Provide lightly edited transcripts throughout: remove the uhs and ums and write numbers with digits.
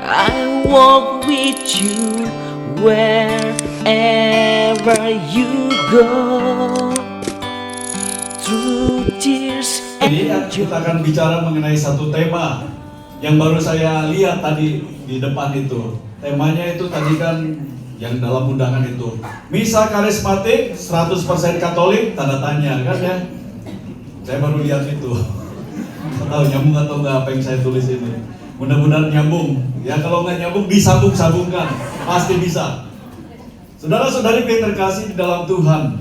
I walk with you wherever you go. Through tears Jadi and kita joy. akan bicara mengenai satu tema yang baru saya lihat tadi di depan itu. Temanya itu tadi kan yang dalam undangan itu. Misa karismatik 100% Katolik, tanda tanya kan ya. Saya baru lihat itu. Nggak tahu nyambung atau enggak apa yang saya tulis ini. Mudah-mudahan nyambung. Ya kalau nggak nyambung disambung-sambungkan. Pasti bisa. Saudara-saudari yang terkasih di dalam Tuhan.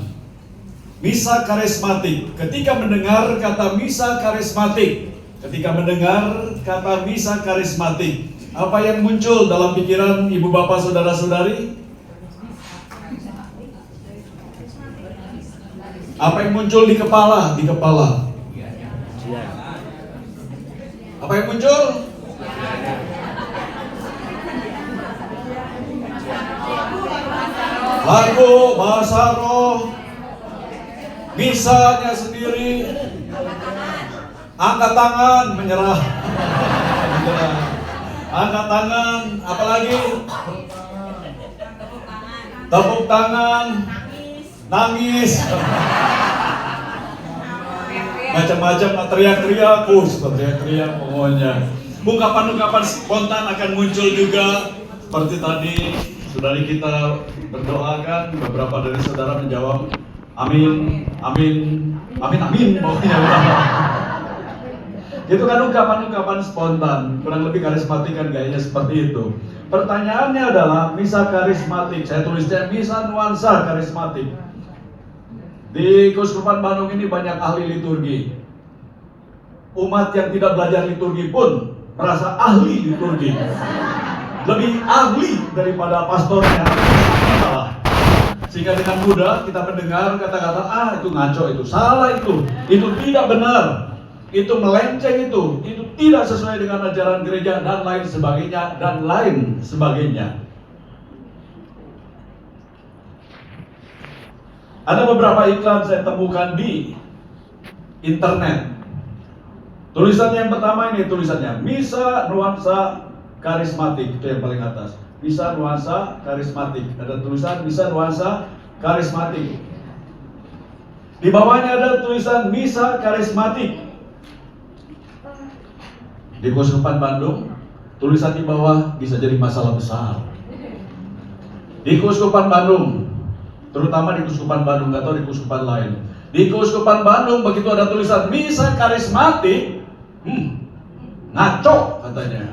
Misa karismatik. Ketika mendengar kata misa karismatik, apa yang muncul dalam pikiran ibu bapak saudara-saudari? Apa yang muncul di kepala? Apa yang muncul? Lagu, bahasa roh, misanya sendiri, angkat tangan, menyerah. Angkat tangan, apalagi? Tepuk tangan, nangis. Macam-macam, teriak-teriak, teriak-teriak pokoknya. Ungkapan-ungkapan spontan akan muncul juga. Seperti tadi, saudari kita berdoakan, beberapa dari saudara menjawab, amin, amin, amin, amin, pokoknya. Itu kan ungkapan-ungkapan spontan, kurang lebih karismatik kan gayanya seperti itu. Pertanyaannya adalah misa karismatik, saya tulisnya misa nuansa karismatik. Di Keuskupan Bandung ini banyak ahli liturgi. Umat yang tidak belajar liturgi pun merasa ahli liturgi. Lebih ahli daripada pastornya. Sehingga dengan mudah kita mendengar kata-kata, itu ngaco, itu salah, itu tidak benar, itu melenceng, itu tidak sesuai dengan ajaran gereja, dan lain sebagainya. Ada beberapa iklan saya temukan di internet. Tulisannya yang pertama ini tulisannya misa nuansa karismatik, itu yang paling atas. Misa nuansa karismatik. Ada tulisan misa nuansa karismatik. Di bawahnya ada tulisan misa karismatik. Di Keuskupan Bandung, tulisan di bawah bisa jadi masalah besar. Di Keuskupan Bandung, terutama di Keuskupan Bandung, nggak tahu di keuskupan lain. Di Keuskupan Bandung begitu ada tulisan misa karismatik, ngaco katanya.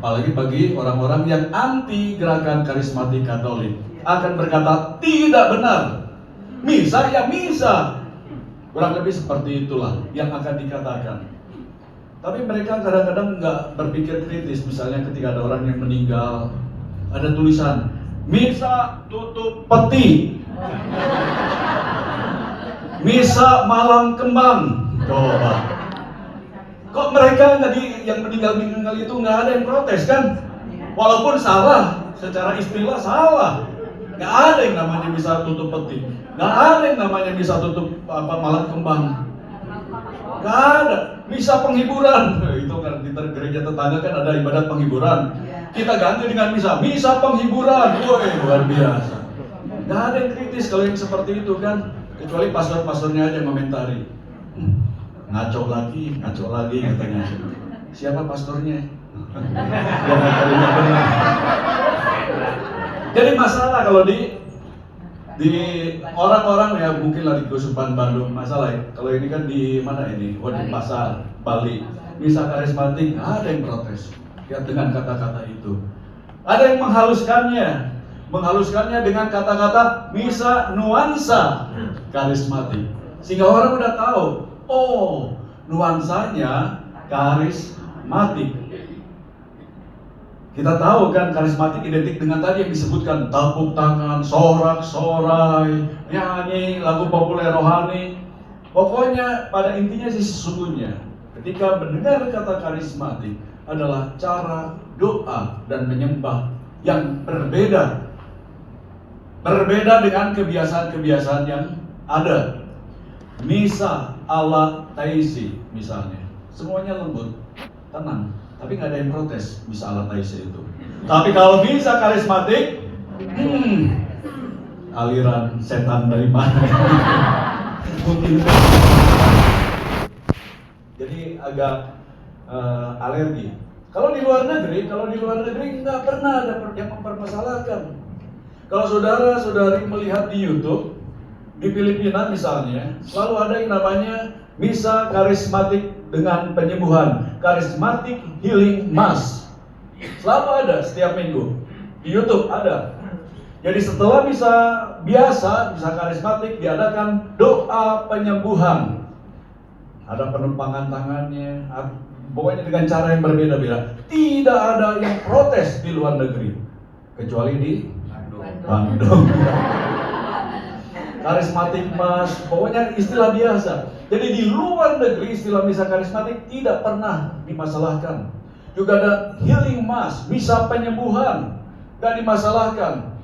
Apalagi bagi orang-orang yang anti gerakan karismatik Katolik akan berkata tidak benar. Misa ya misa. Kurang lebih seperti itulah yang akan dikatakan. Tapi mereka kadang-kadang nggak berpikir kritis. Misalnya ketika ada orang yang meninggal, ada tulisan misa tutup peti, misa malam kembang. Coba, kok mereka tadi yang meninggal itu nggak ada yang protes kan? Walaupun salah, secara istilah salah. Nggak ada yang namanya misa tutup peti, nggak ada yang namanya misa tutup malam kembang. Nggak ada. Misa penghiburan, itu kan di gereja tetangga kan ada ibadat penghiburan. Kita ganti dengan misa penghiburan. Woi, luar biasa. Nggak ada yang kritis kalau yang seperti itu kan, kecuali pastor-pastornya aja yang komentari. Ngaco lagi katanya. Siapa pastornya? Jadi masalah kalau di orang-orang ya mungkin lah di Keuskupan Bandung masalah ya. Kalau ini kan di mana ini? Di Pasar Bali. Misa karismatik ada yang protes ya dengan kata-kata itu. Ada yang menghaluskannya dengan kata-kata misa nuansa karismatik. Sehingga orang udah tahu, oh, nuansanya karismatik. Kita tahu kan karismatik identik dengan tadi yang disebutkan tepuk tangan, sorak-sorai, nyanyi, lagu populer rohani. Pokoknya pada intinya sih sesungguhnya ketika mendengar kata karismatik adalah cara doa dan menyembah yang berbeda. Berbeda dengan kebiasaan-kebiasaan yang ada. Misa ala Taisi misalnya, semuanya lembut, tenang, Tapi nggak ada yang protes bisa alat taise itu. Tapi kalau bisa karismatik, aliran setan dari mana? Mungkin. Jadi agak alergi. Kalau di luar negeri nggak pernah ada yang mempermasalahkan. Kalau saudara-saudari melihat di YouTube, di Filipina misalnya, selalu ada yang namanya misa karismatik dengan penyembuhan, karismatic healing mass. Selalu ada setiap minggu. Di YouTube ada. Jadi setelah misa biasa, misa karismatik, diadakan doa penyembuhan. Ada penumpangan tangannya, pokoknya dengan cara yang berbeda-beda. Tidak ada yang protes di luar negeri, kecuali di Bandung. Karismatik mas, pokoknya istilah biasa. Jadi di luar negeri istilah misa karismatik tidak pernah dimasalahkan. Juga ada healing mass, misa penyembuhan, gak dimasalahkan.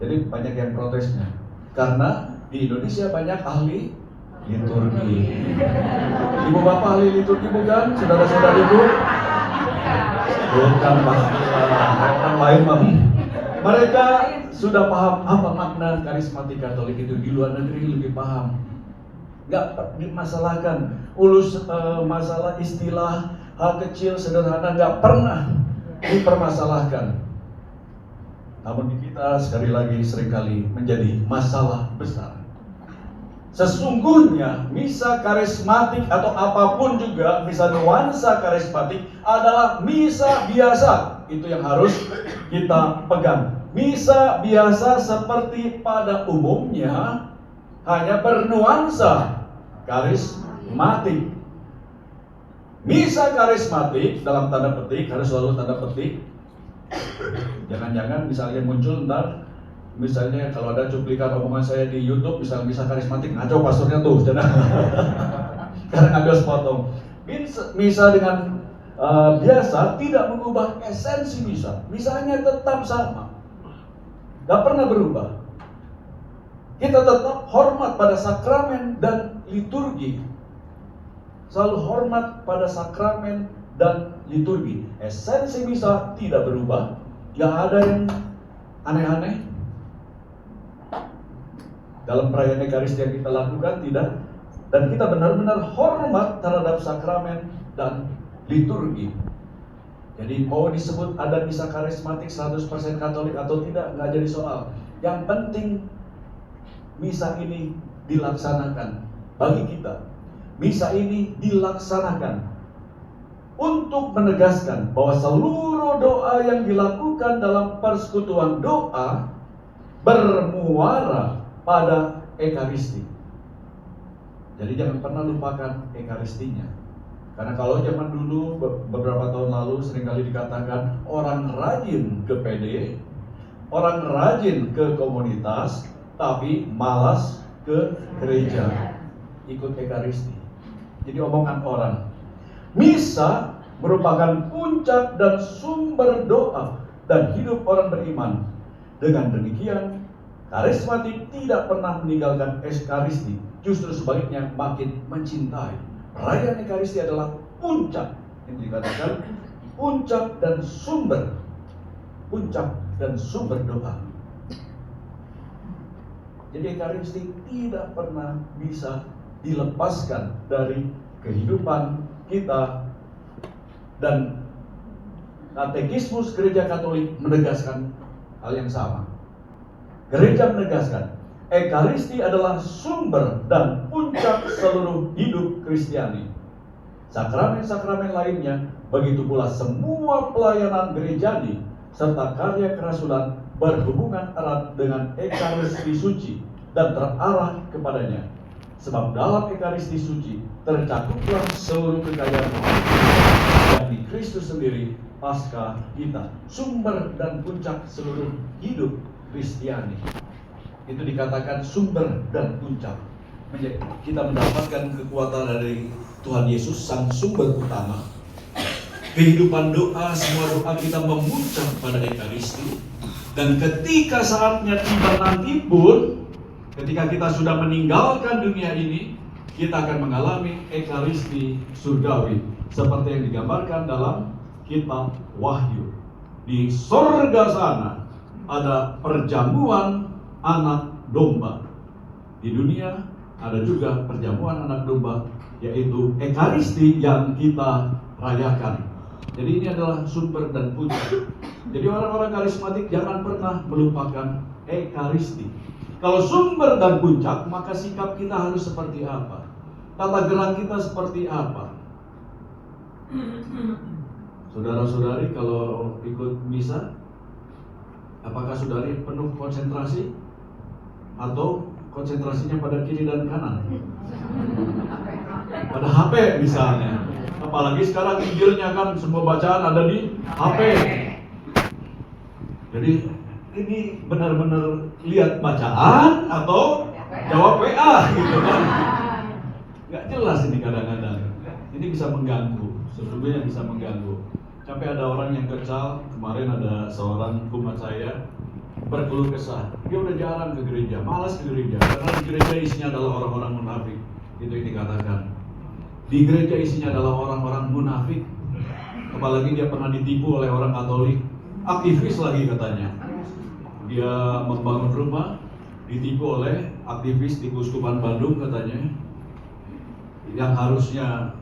Jadi banyak yang protesnya, karena di Indonesia banyak ahli liturgi. Ibu bapak ahli liturgi bukan? Saudara-saudariku? Bukan Pak. Orang lain mah. Mereka sudah paham apa makna karismatik Katolik itu. Di luar negeri lebih paham. Gak dimasalahkan. Masalah istilah hal kecil sederhana gak pernah dipermasalahkan. Namun di kita sekali lagi seringkali menjadi masalah besar. Sesungguhnya misa karismatik atau apapun juga, misa nuansa karismatik adalah misa biasa. Itu yang harus kita pegang. Misa biasa seperti pada umumnya hanya bernuansa karismatik. Misa karismatik dalam tanda petik, harus selalu tanda petik. Jangan-jangan misalnya muncul ntar, misalnya kalau ada cuplikan omongan saya di YouTube, misalnya misa karismatik, ngaco pastornya tuh, karena ngambil sepotong. Misa dengan biasa tidak mengubah esensi misa. Misanya tetap sama, gak pernah berubah. Kita tetap hormat pada sakramen dan liturgi. Selalu hormat pada sakramen dan liturgi. Esensi misa tidak berubah. Gak ada yang aneh-aneh dalam perayaan Ekaristi yang kita lakukan, tidak. Dan kita benar-benar hormat terhadap sakramen dan liturgi. Jadi mau disebut ada misa karismatik 100% Katolik atau tidak, nggak jadi soal. Yang penting misa ini dilaksanakan. Bagi kita, misa ini dilaksanakan untuk menegaskan bahwa seluruh doa yang dilakukan dalam persekutuan doa bermuara pada Ekaristi. Jadi jangan pernah lupakan Ekaristinya. Karena kalau zaman dulu, beberapa tahun lalu seringkali dikatakan orang rajin ke PD, orang rajin ke komunitas, tapi malas ke gereja, ikut Ekaristi. Jadi omongan orang. Misa merupakan puncak dan sumber doa dan hidup orang beriman. Dengan demikian, karismatik tidak pernah meninggalkan Ekaristi, justru sebaliknya makin mencintai. Perayaan Ekaristi adalah puncak, yang dikatakan puncak dan sumber doa. Jadi Ekaristi tidak pernah bisa dilepaskan dari kehidupan kita, dan katekismus Gereja Katolik menegaskan hal yang sama. Gereja menegaskan Ekaristi adalah sumber dan puncak seluruh hidup Kristiani. Sakramen-sakramen lainnya, begitu pula semua pelayanan gerejani serta karya kerasulan berhubungan erat dengan Ekaristi suci dan terarah kepadanya. Sebab dalam Ekaristi suci tercakuplah seluruh kekayaan yang di Kristus sendiri, pasca kita, sumber dan puncak seluruh hidup Kristiani. Itu dikatakan sumber dan puncak. Kita mendapatkan kekuatan dari Tuhan Yesus, sang sumber utama. Kehidupan doa, semua doa kita memuncak pada Ekaristi. Dan ketika saatnya tiba nanti pun, ketika kita sudah meninggalkan dunia ini, kita akan mengalami Ekaristi surgawi seperti yang digambarkan dalam kitab Wahyu. Di sorga sana ada perjamuan anak domba. Di dunia ada juga perjamuan anak domba, yaitu Ekaristi yang kita rayakan. Jadi ini adalah sumber dan puncak. Jadi orang-orang karismatik jangan pernah melupakan Ekaristi. Kalau sumber dan puncak, maka sikap kita harus seperti apa? Tata gerak kita seperti apa? Saudara-saudari kalau ikut misa, apakah saudari penuh konsentrasi? Atau konsentrasinya pada kiri dan kanan? Pada HP misalnya. Apalagi sekarang Injilnya kan semua bacaan ada di HP. Jadi ini benar-benar lihat bacaan atau jawab WA gitu kan. Nggak jelas ini kadang-kadang. Ini bisa mengganggu, sesungguhnya bisa mengganggu. Sampai ada orang yang kecil, kemarin ada seorang kumat saya berkeluh kesah. Dia udah jarang ke gereja, malas ke gereja, karena di gereja isinya adalah orang-orang munafik. Itu yang dikatakan. Di gereja isinya adalah orang-orang munafik. Apalagi dia pernah ditipu oleh orang Katolik, aktivis lagi katanya. Dia membangun rumah, ditipu oleh aktivis di Keuskupan Bandung katanya, yang harusnya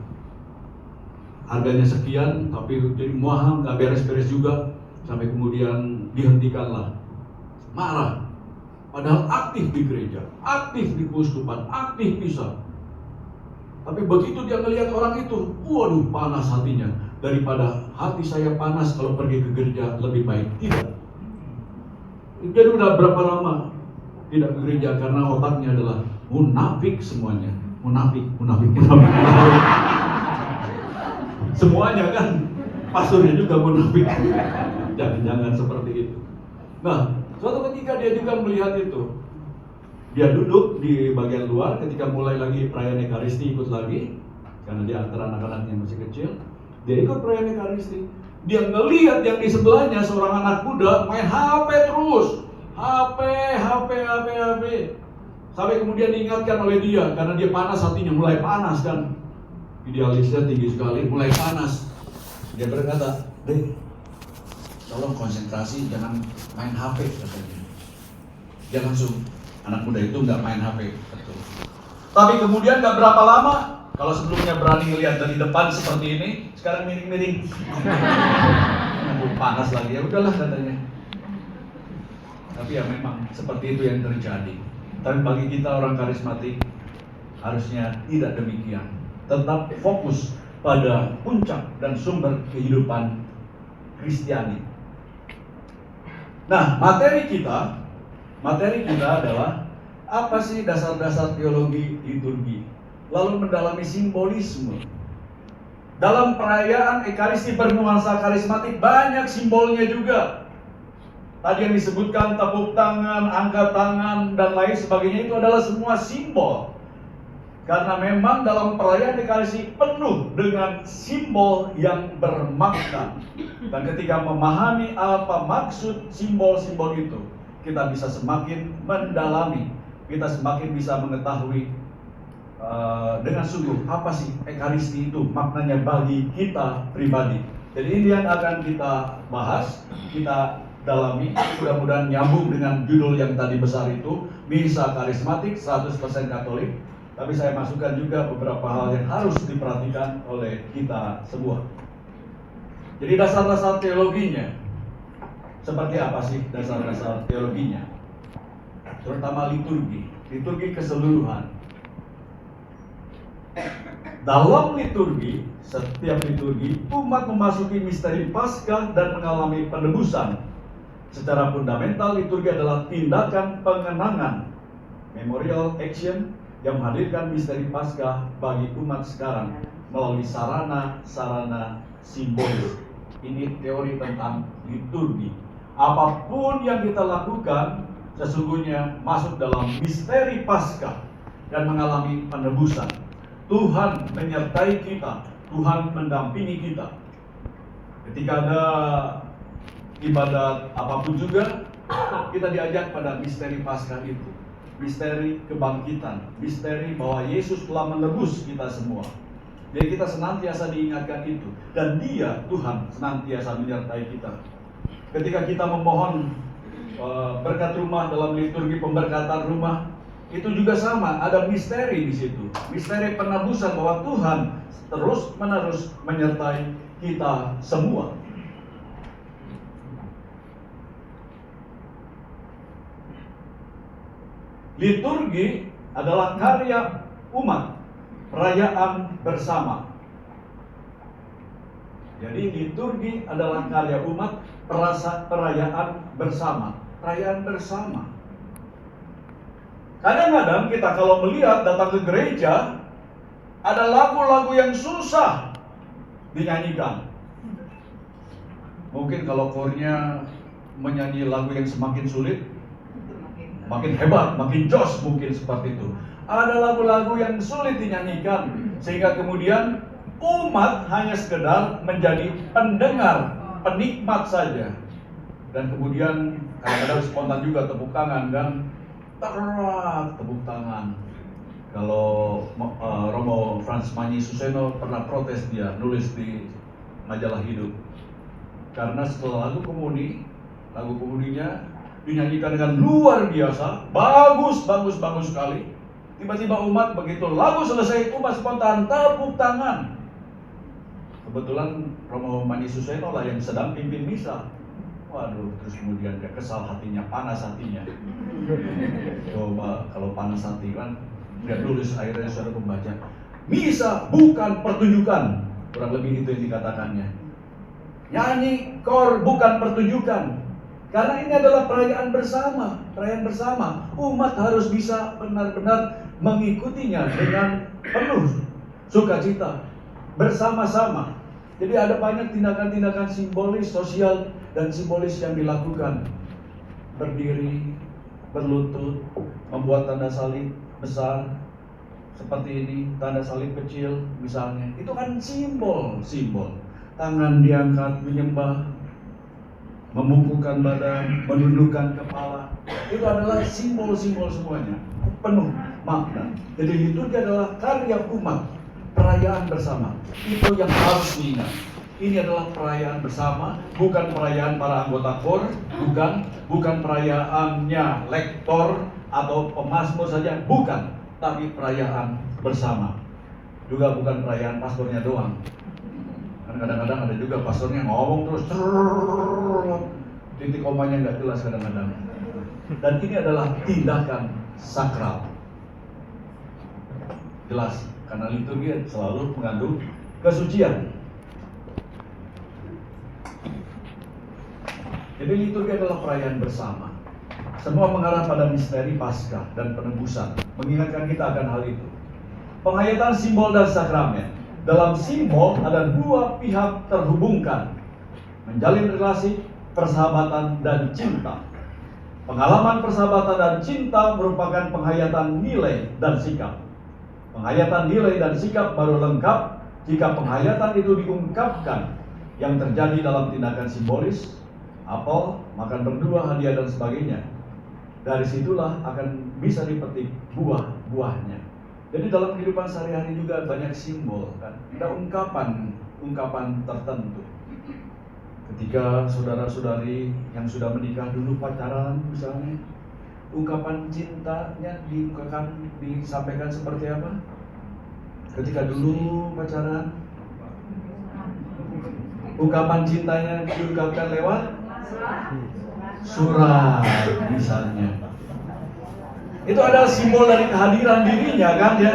harganya sekian, tapi jadi mahal, nggak beres-beres juga, sampai kemudian dihentikanlah. Marah, padahal aktif di gereja, aktif di Keuskupan, aktif bisa. Tapi begitu dia melihat orang itu, waduh panas hatinya. Daripada hati saya panas kalau pergi ke gereja, lebih baik tidak. Jadi udah berapa lama tidak ke gereja karena otaknya adalah munafik semuanya. Munafik. Semuanya kan, pastornya juga munafik. Jangan seperti itu. Nah, suatu ketika dia juga melihat itu. Dia duduk di bagian luar ketika mulai lagi perayaan Ekaristi, ikut lagi. Karena dia antara anak-anak yang masih kecil. Dia ikut perayaan Ekaristi. Dia ngelihat yang di sebelahnya seorang anak muda main HP terus. HP. Sampai kemudian diingatkan oleh dia, karena dia panas hatinya, mulai panas kan. Idealisnya tinggi sekali, mulai panas. Dia berkata, "Dek, tolong konsentrasi, jangan main HP," katanya. Dia langsung, anak muda itu nggak main HP, betul. Tapi kemudian nggak berapa lama, kalau sebelumnya berani ngelihat dari depan seperti ini, sekarang miring-miring. Panas lagi, ya udahlah katanya. Tapi ya memang seperti itu yang terjadi. Tapi bagi kita orang karismatik harusnya tidak demikian. Tetap fokus pada puncak dan sumber kehidupan Kristiani. Nah, materi kita adalah apa sih dasar-dasar teologi liturgi, lalu mendalami simbolisme. Dalam perayaan Ekaristi bernuansa karismatik banyak simbolnya juga. Tadi yang disebutkan tepuk tangan, angkat tangan, dan lain sebagainya itu adalah semua simbol. Karena memang dalam perayaan Ekaristi penuh dengan simbol yang bermakna. Dan ketika memahami apa maksud simbol-simbol itu, kita bisa semakin mendalami, kita semakin bisa mengetahui dengan sungguh apa sih Ekaristi itu maknanya bagi kita pribadi. Jadi ini yang akan kita bahas, kita dalami, mudah-mudahan nyambung dengan judul yang tadi besar itu, Misa Karismatik 100% Katolik. Tapi saya masukkan juga beberapa hal yang harus diperhatikan oleh kita semua. Jadi dasar-dasar teologinya, seperti apa sih dasar-dasar teologinya? Terutama liturgi keseluruhan. Dalam liturgi, setiap liturgi, umat memasuki misteri Paskah dan mengalami penebusan. Secara fundamental, liturgi adalah tindakan pengenangan, memorial action, yang menghadirkan misteri Paskah bagi umat sekarang melalui sarana-sarana simbolis. Ini teori tentang liturgi. Apapun yang kita lakukan sesungguhnya masuk dalam misteri Paskah dan mengalami penebusan. Tuhan menyertai kita, Tuhan mendampingi kita. Ketika ada ibadat apapun juga, kita diajak pada misteri Paskah itu. Misteri kebangkitan, misteri bahwa Yesus telah menebus kita semua. Jadi kita senantiasa diingatkan itu. Dan Dia, Tuhan, senantiasa menyertai kita. Ketika kita memohon berkat rumah dalam liturgi pemberkatan rumah, itu juga sama, ada misteri di situ. Misteri penebusan bahwa Tuhan terus-menerus menyertai kita semua. Liturgi adalah karya umat, perayaan bersama. Jadi liturgi adalah karya umat, perayaan bersama. Perayaan bersama. Kadang-kadang kita kalau melihat datang ke gereja, ada lagu-lagu yang susah dinyanyikan. Mungkin kalau kornya menyanyi lagu yang semakin sulit, makin hebat, makin jos mungkin seperti itu. Ada lagu-lagu yang sulit dinyanyikan, sehingga kemudian umat hanya sekedar menjadi pendengar, penikmat saja. Dan kemudian kadang-kadang spontan juga tepuk tangan dan terak tepuk tangan. Kalau Romo Frans Manyi Suseno pernah protes, dia nulis di majalah Hidup. Karena setelah lagu komuninya dinyanyikan dengan luar biasa, bagus sekali. Tiba-tiba umat begitu lagu selesai, umat spontan tepuk tangan. Kebetulan Romo Manyi Suseno lah yang sedang pimpin misa. Waduh, terus kemudian dia kesal hatinya, panas hatinya. Coba kalau panas hati kan, dia tulis akhirnya saudara membaca, misa bukan pertunjukan. Kurang lebih itu yang dikatakannya. Nyanyi kor bukan pertunjukan. Karena ini adalah perayaan bersama. Umat harus bisa benar-benar mengikutinya dengan penuh sukacita, bersama-sama. Jadi ada banyak tindakan-tindakan simbolis, sosial, dan simbolis yang dilakukan. Berdiri, berlutut, membuat tanda salib besar, seperti ini, tanda salib kecil misalnya. Itu kan simbol. Tangan diangkat, menyembah, membungkukkan badan, menundukkan kepala. Itu adalah simbol-simbol semuanya, penuh makna. Jadi liturgi adalah karya umat, perayaan bersama. Itu yang harus diingat. Ini adalah perayaan bersama, bukan perayaan para anggota KOR, bukan perayaannya lektor atau pemazmur saja, bukan, tapi perayaan bersama. Juga bukan perayaan pastornya doang. Kan kadang-kadang ada juga pastornya ngomong terus, titik komanya nggak jelas kadang-kadang. Dan ini adalah tindakan sakral. Jelas, karena liturgi selalu mengandung kesucian. Jadi liturgi adalah perayaan bersama. Semua mengarah pada misteri Paskah dan penebusan, mengingatkan kita akan hal itu. Penghayatan simbol dan sakramen. Dalam simbol ada dua pihak terhubungkan, menjalin relasi, persahabatan dan cinta. Pengalaman persahabatan dan cinta merupakan penghayatan nilai dan sikap. Penghayatan nilai dan sikap baru lengkap jika penghayatan itu diungkapkan, yang terjadi dalam tindakan simbolis, apel, makan berdua, hadiah dan sebagainya. Dari situlah akan bisa dipetik buah-buahnya. Jadi dalam kehidupan sehari-hari juga banyak simbol, kan? Ada ungkapan tertentu. Ketika saudara-saudari yang sudah menikah dulu pacaran misalnya, ungkapan cintanya disampaikan seperti apa? Ketika dulu pacaran, ungkapan cintanya diungkapkan lewat surat misalnya. Itu adalah simbol dari kehadiran dirinya kan ya.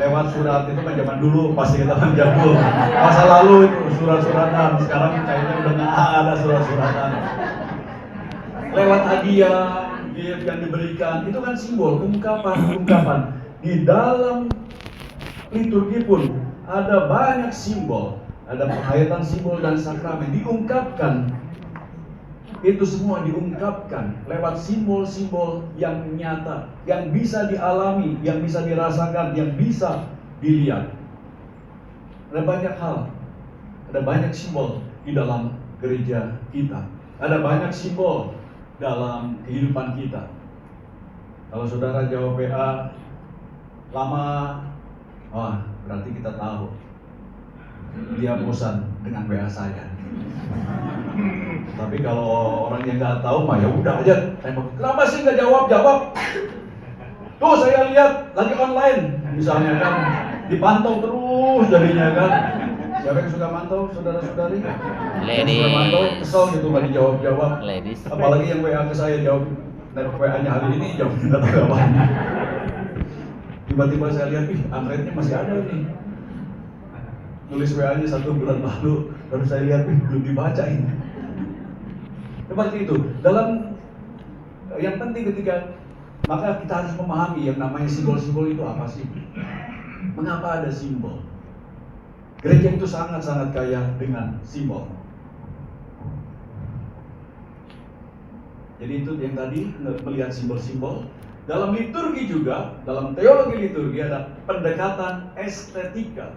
Lewat surat itu kan zaman dulu pasti kita kan jadul. Masa lalu itu surat-suratan, sekarang kayaknya udah nggak ada surat-suratan. Lewat hadiah, gift yang diberikan, itu kan simbol, ungkapan. Di dalam liturgi pun ada banyak simbol, ada penghayatan simbol dan sakramen diungkapkan. Itu semua diungkapkan lewat simbol-simbol yang nyata, yang bisa dialami, yang bisa dirasakan, yang bisa dilihat. Ada banyak hal, ada banyak simbol di dalam gereja kita. Ada banyak simbol dalam kehidupan kita. Kalau saudara jawab PA lama, wah berarti kita tahu dia bosan dengan WA saya. Tapi kalau orang yang nggak tahu mah ya udah aja. Kenapa sih nggak jawab? Tuh saya lihat lagi online, misalnya kan, dipantau terus jadinya kan. Siapa yang suka mantau, saudara-saudari? Yang suka mantau, kesel gitu nggak dijawab-jawab. Apalagi yang WA ke saya jawab, dan WA-nya hari ini jawab nggak tahu apa. Tiba-tiba saya lihat, Android-nya masih ada nih. Nulis WA-nya 1 bulan lalu, baru saya lihat, belum dibaca ini. Seperti itu. Dalam yang penting ketika, maka kita harus memahami yang namanya simbol-simbol itu apa sih? Mengapa ada simbol? Gereja itu sangat-sangat kaya dengan simbol. Jadi itu yang tadi melihat simbol-simbol. Dalam liturgi juga, dalam teologi liturgi ada pendekatan estetika.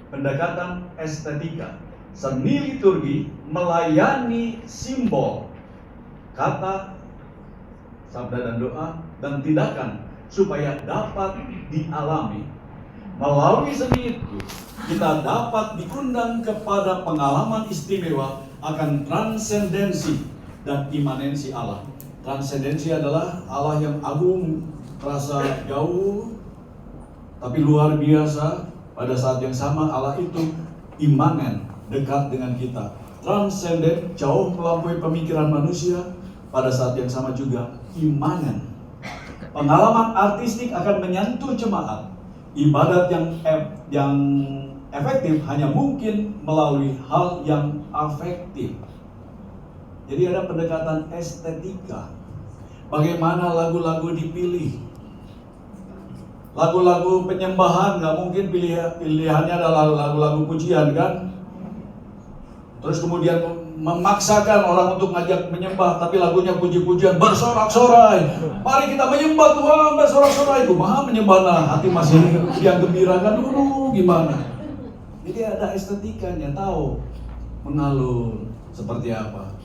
Pendekatan estetika. Seni liturgi melayani simbol, kata, sabda dan doa, dan tindakan supaya dapat dialami. Melalui seni itu, kita dapat diundang kepada pengalaman istimewa akan transendensi dan imanensi Allah. Transendensi adalah Allah yang agung, terasa jauh, tapi luar biasa. Pada saat yang sama Allah itu imanen, dekat dengan kita. Transenden, jauh melampaui pemikiran manusia. Pada saat yang sama juga imanen. Pengalaman artistik akan menyentuh jemaat. Ibadat yang efektif hanya mungkin melalui hal yang afektif. Jadi ada pendekatan estetika. Bagaimana lagu-lagu dipilih? Lagu-lagu penyembahan nggak mungkin pilihannya adalah lagu-lagu pujian kan? Terus kemudian memaksakan orang untuk ngajak menyembah, tapi lagunya puji-pujian, bersorak-sorai. Mari kita menyembah Tuhan, bersorak-sorai. Kumaha menyembah, nah hati masih yang gembira kan? Gimana? Jadi ada estetikanya, tahu mengalur seperti apa.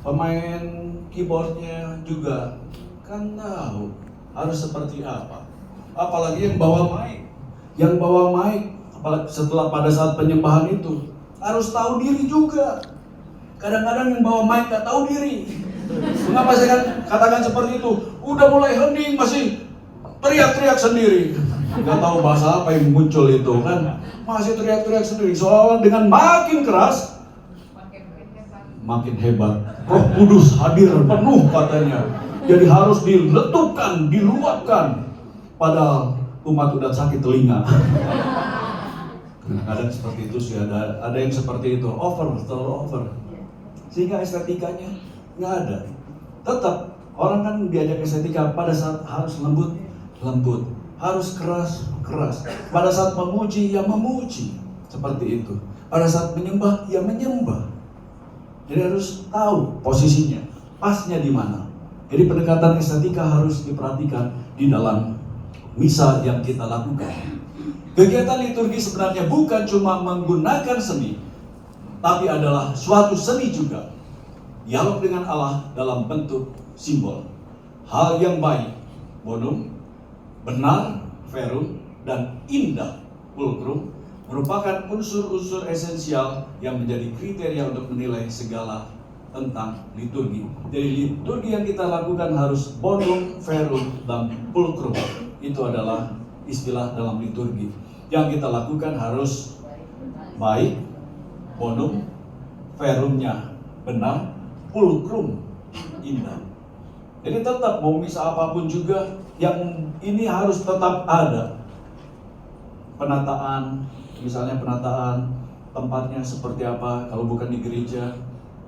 Pemain keyboardnya juga kan tahu harus seperti apa. Apalagi yang bawa mic, apalagi setelah pada saat penyembahan itu harus tahu diri juga. Kadang-kadang yang bawa mic gak tahu diri. Mengapa saya katakan seperti itu? Udah mulai hening masih teriak-teriak sendiri. Gak tahu bahasa apa yang muncul itu kan. Masih teriak-teriak sendiri. Soalnya dengan makin keras, makin hebat. Roh Kudus hadir penuh katanya. Jadi harus diletupkan, diluapkan. Padahal umat udah sakit telinga. Kadang-kadang seperti itu sih, ada yang seperti itu, terlalu over. Sehingga estetikanya nggak ada. Tetap orang kan diajak estetika pada saat harus lembut, harus keras. Pada saat memuji, ya memuji, seperti itu. Pada saat menyembah, ya menyembah. Jadi harus tahu posisinya, pasnya di mana. Jadi pendekatan estetika harus diperhatikan di dalam misa yang kita lakukan. Kegiatan liturgi sebenarnya bukan cuma menggunakan seni, tapi adalah suatu seni juga. Dialog dengan Allah dalam bentuk simbol. Hal yang baik, bonum, benar, verum, dan indah, pulcrum, merupakan unsur-unsur esensial yang menjadi kriteria untuk menilai segala tentang liturgi. Jadi liturgi yang kita lakukan harus bonum, verum, dan pulcrum. Itu adalah istilah dalam liturgi. Yang kita lakukan harus baik, bonum, verumnya benar, pulcrum indah. Jadi tetap mau misa apapun juga, yang ini harus tetap ada. Penataan, misalnya penataan tempatnya seperti apa, kalau bukan di gereja,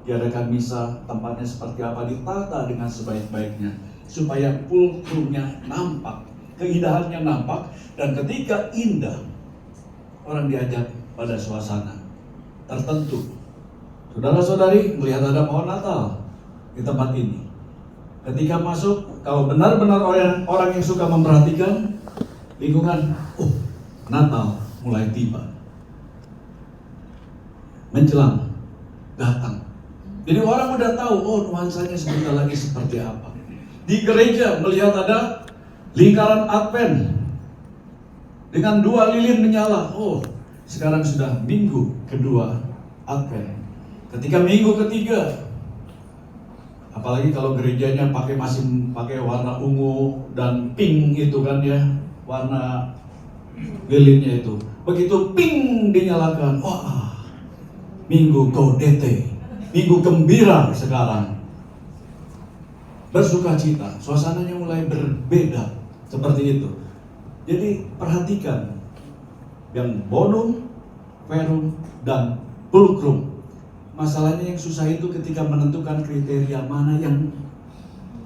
diadakan misa, tempatnya seperti apa, ditata dengan sebaik-baiknya. Supaya pulcrumnya nampak, keindahannya nampak, dan ketika indah, orang diajak pada suasana tertentu. Saudara-saudari melihat ada pohon Natal di tempat ini. Ketika masuk, kalau benar-benar orang yang suka memperhatikan lingkungan, Natal mulai tiba, menjelang datang. Jadi orang udah tahu, nuansanya sebentar lagi seperti apa. Di gereja melihat ada lingkaran Advent dengan 2 lilin menyala. Sekarang sudah minggu kedua Advent. Ketika minggu ketiga, apalagi kalau gerejanya masih pakai warna ungu dan pink itu kan ya, warna lilinnya itu. Begitu pink dinyalakan, wah, minggu gaudete, minggu gembira sekarang. Bersuka cita, suasananya mulai berbeda seperti itu. Jadi perhatikan yang bonum, verum, dan pulcrum. Masalahnya yang susah itu ketika menentukan kriteria mana yang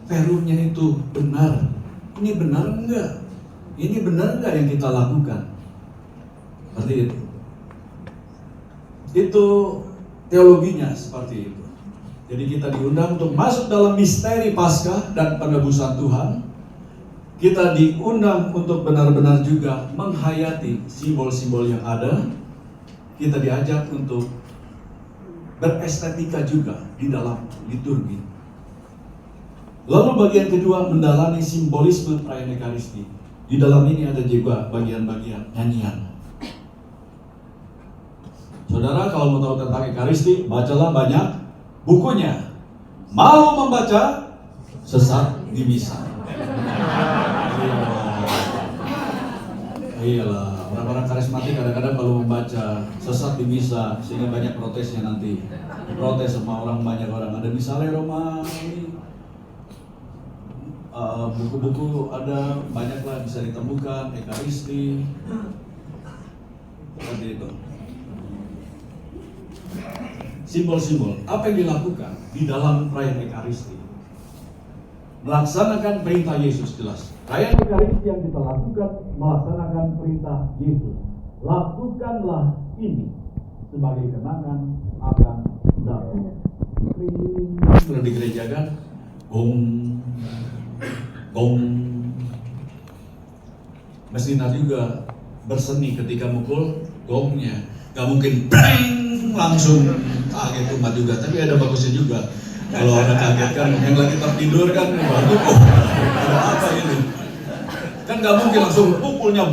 verumnya itu benar. Ini benar enggak? Ini benar enggak yang kita lakukan? Seperti itu. Itu teologinya seperti itu. Jadi kita diundang untuk masuk dalam misteri Paskah dan penebusan Tuhan. Kita diundang untuk benar-benar juga menghayati simbol-simbol yang ada. Kita diajak untuk berestetika juga di dalam liturgi. Lalu bagian kedua, mendalami simbolisme perayaan Ekaristi. Di dalam ini ada juga bagian-bagian nyanyian. Saudara kalau mau tahu tentang Ekaristi, bacalah banyak bukunya. Mau membaca, sesat di misa. Iyalah, orang-orang karismatik kadang-kadang kalau membaca sesat di misa, sehingga banyak protesnya nanti. Protes sama banyak orang. Ada misalnya Romawi, buku-buku ada banyaklah bisa ditemukan, Ekaristi, seperti itu. Simbol-simbol, apa yang dilakukan di dalam perayaan Ekaristi? Melaksanakan perintah Yesus, jelas. Perayaan Ekaristi yang kita lakukan melaksanakan perintah Yesus. Lakukanlah ini sebagai kenangan akan datang. Sudah di gereja kan? Gong, gong. Mestinya juga berseni ketika mukul gongnya. Gak mungkin bang langsung kaget umat juga, tapi ada bagusnya juga. Kalau orang kaget kan, yang lagi tertidur kan, waduh, ada apa ini? Kan gak mungkin langsung pukulnya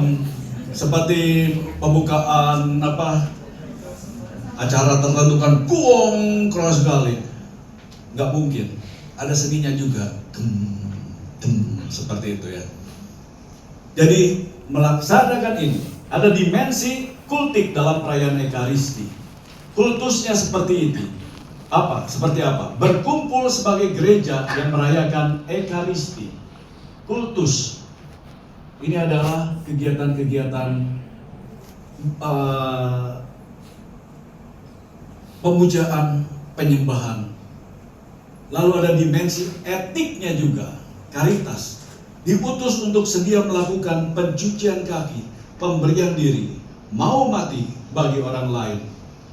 seperti pembukaan acara tertentu kan, gong keras sekali. Gak mungkin, ada seninya juga, seperti itu ya. Jadi melaksanakan ini, ada dimensi kultik dalam perayaan Ekaristi. Kultusnya seperti itu. Seperti apa? Berkumpul sebagai gereja yang merayakan Ekaristi. Kultus. Ini adalah kegiatan-kegiatan pemujaan, penyembahan. Lalu ada dimensi etiknya juga. Caritas. Diutus untuk sedia melakukan pencucian kaki, pemberian diri, mau mati bagi orang lain.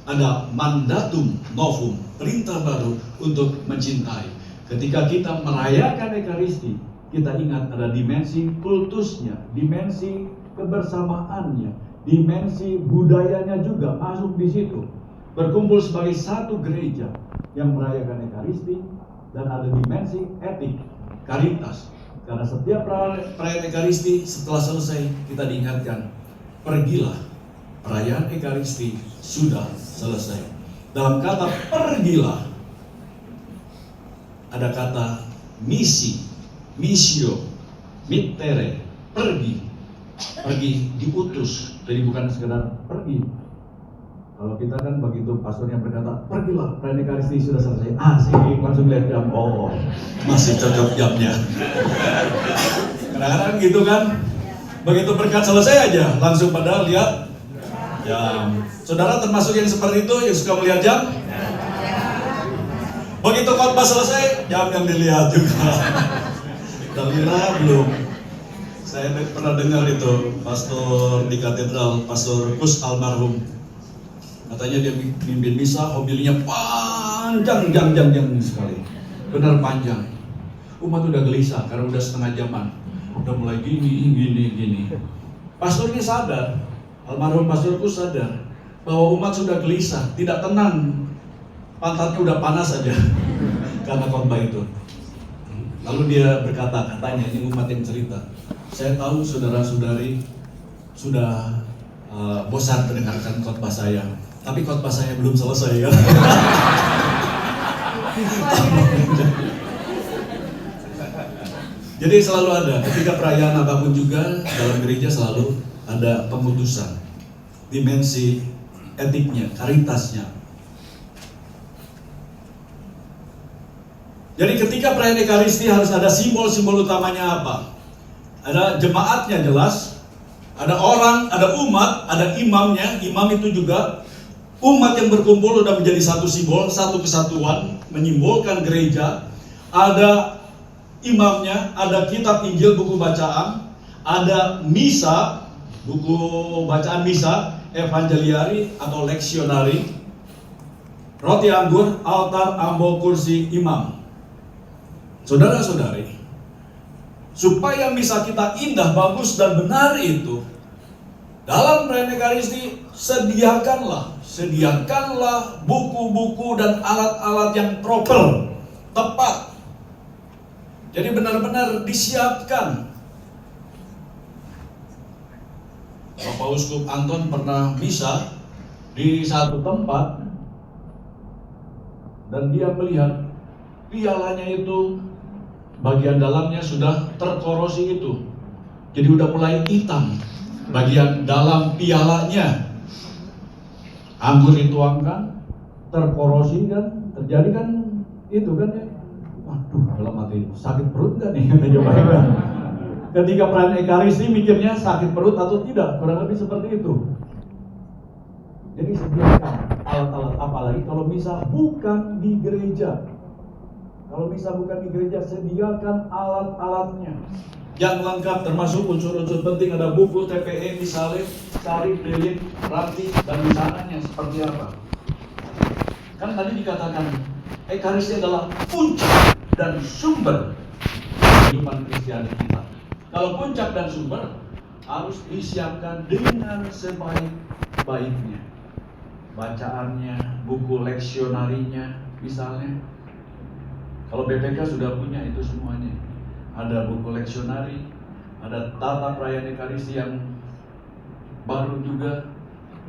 Ada mandatum novum, perintah baru untuk mencintai. Ketika kita merayakan Ekaristi, kita ingat ada dimensi kultusnya, dimensi kebersamaannya, dimensi budayanya juga masuk di situ. Berkumpul sebagai satu gereja yang merayakan Ekaristi, dan ada dimensi etik, caritas. Karena setiap perayaan Ekaristi setelah selesai kita diingatkan, pergilah, perayaan Ekaristi sudah selesai. Dalam kata pergilah ada kata misi, missio, mittere, pergi, diutus. Jadi bukan sekedar pergi. Kalau kita kan begitu pastornya berkata pergilah, perayaan Ekaristi sudah selesai, asik, langsung lihat jam, oh masih cocok jamnya. Kadang-kadang gitu kan, begitu berkat selesai aja langsung pada lihat jam. Saudara termasuk yang seperti itu, yang suka melihat jam? Begitu khotbah selesai, jam yang dilihat juga. Dalila belum. Saya pernah dengar itu pastor di katedral, Pastor Kus almarhum. Katanya dia mimpin misa, homilinya panjang sekali. Benar panjang. Umat udah gelisah karena udah setengah jaman. Udah mulai gini. Pastornya sadar, almarhum pastorku sadar bahwa umat sudah gelisah, tidak tenang, pantatnya udah panas aja karena khotbah itu. Lalu dia berkata, katanya ini umat yang cerita, saya tahu saudara-saudari sudah bosan mendengarkan khotbah saya, tapi khotbah saya belum selesai ya. Jadi selalu ada, ketika perayaan apapun juga dalam gereja selalu ada pemutusan, dimensi etiknya, karitasnya. Jadi ketika perayaan Ekaristi harus ada simbol-simbol utamanya apa? Ada jemaatnya jelas, ada orang, ada umat, ada imamnya. Imam itu juga umat yang berkumpul sudah menjadi satu simbol, satu kesatuan, menyimbolkan gereja. Ada imamnya, ada kitab Injil, buku bacaan, ada misa, buku bacaan misa, evangeliari atau leksionari, roti anggur, altar, ambo, kursi, imam. Saudara-saudari, supaya misa kita indah, bagus, dan benar itu, dalam perayaan Ekaristi sediakanlah buku-buku dan alat-alat yang proper, tepat. Jadi benar-benar disiapkan. Bapak Uskup Anton pernah misa di satu tempat dan dia melihat pialanya itu bagian dalamnya sudah terkorosi itu. Jadi udah mulai hitam bagian dalam pialanya. Anggur dituangkan, terkorosi kan, terjadi kan itu kan ya. Waduh, dalam hati sakit perut kan nih kata Jokowi. Ketika perayaan Ekaristi mikirnya sakit perut atau tidak, kurang lebih seperti itu. Jadi sediakan alat-alat, apalagi kalau misa bukan di gereja. Kalau misa bukan di gereja, sediakan alat-alatnya yang lengkap, termasuk unsur-unsur penting. Ada buku, TPE, misalnya, salib, lilin, ranti, dan misalnya seperti apa. Kan tadi dikatakan Ekaristi adalah puncak dan sumber kehidupan Kristiani kita. Kalau puncak dan sumber harus disiapkan dengan sebaik-baiknya. Bacaannya, buku leksionarinya, misalnya. Kalau BPK sudah punya itu semuanya. Ada buku leksionari, ada tata perayaan Ekaristi yang baru juga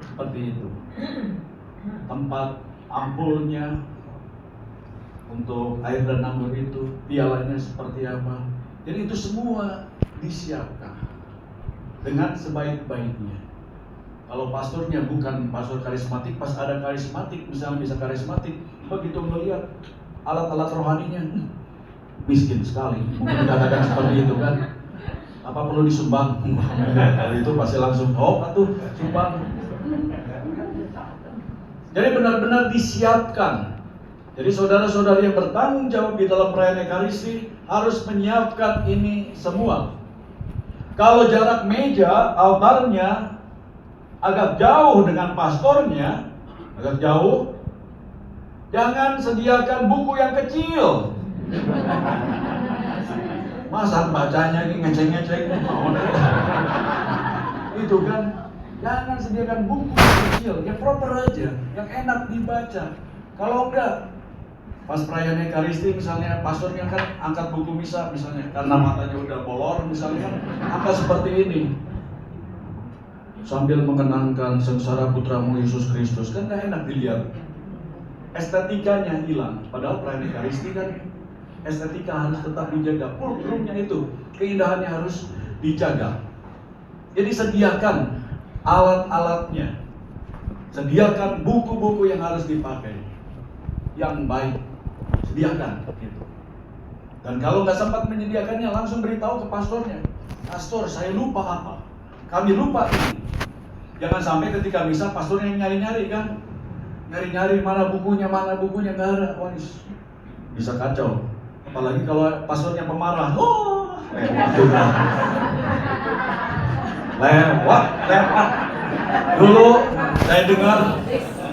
seperti itu. Tempat ampulnya untuk air dan anggur itu, pialanya seperti apa. Jadi itu semua disiapkan dengan sebaik-baiknya. Kalau pastornya bukan pastor karismatik, pas ada karismatik, misalnya bisa karismatik, begitu melihat alat-alat rohaninya, miskin sekali, mungkin dikatakan seperti itu kan. Apa perlu disumbang? Kalau itu pasti langsung, tuh sumbang. Jadi benar-benar disiapkan. Jadi saudara-saudari yang bertanggung jawab di dalam perayaan Ekaristi harus menyiapkan ini semua. Kalau jarak meja altarnya agak jauh dengan pastornya, agak jauh, jangan sediakan buku yang kecil. Masa bacanya ini ngeceng-ngeceng, itu kan. Jangan sediakan buku yang kecil, yang proper aja, yang enak dibaca. Kalau enggak, pas perayaan Ekaristi misalnya pastornya kan angkat buku misa misalnya karena matanya udah bolor misalnya, angkat seperti ini sambil mengenangkan sengsara putramu Yesus Kristus, kan gak enak dilihat, estetikanya hilang. Padahal perayaan Ekaristi kan estetika harus tetap dijaga, fulcrumnya itu, keindahannya harus dijaga. Jadi sediakan alat-alatnya, sediakan buku-buku yang harus dipakai yang baik, sediakan gitu. Dan kalau nggak sempat menyediakannya, langsung beritahu ke pastornya, pastor saya lupa apa, kami lupa ini. Jangan sampai ketika misa pastornya yang nyari-nyari kan, nyari-nyari mana bukunya nggak ada, wah bisa kacau. Apalagi kalau pastornya pemarah, lewat. Dulu saya dengar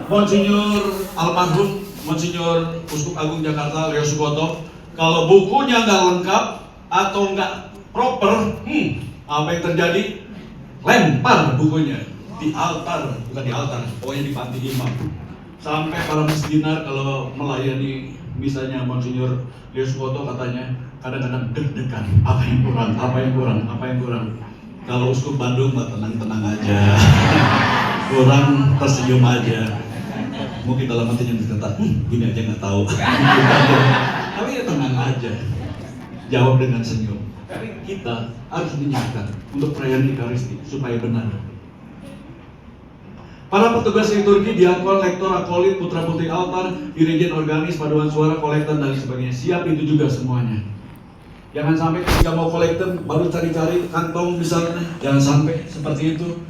Monsinyur almarhum Monsinyur Uskup Agung Jakarta Leo Suboto, kalau bukunya nggak lengkap atau nggak proper, apa yang terjadi? Lempar bukunya di altar, bukan di altar, pokoknya di panti imam. Sampai para misdinar kalau melayani misalnya Monsinyur Leo Suboto katanya kadang-kadang deg-degan, apa yang kurang. Kalau uskup Bandung mah tenang-tenang aja. Kurang tersenyum aja. Mungkin dalam hatinya berkata, gini aja nggak tahu. Tapi ya tenang aja. Jawab dengan senyum. Karena kita harus menyiapkan untuk perayaan Ekaristi supaya benar. Para petugas liturgi, diakon, lektor, akolit, putra putri altar, dirijen organis, paduan suara, kolektor dan sebagainya. Siap itu juga semuanya. Jangan sampai ketika mau kolektor baru cari-cari kantong misalnya. Jangan sampai seperti itu.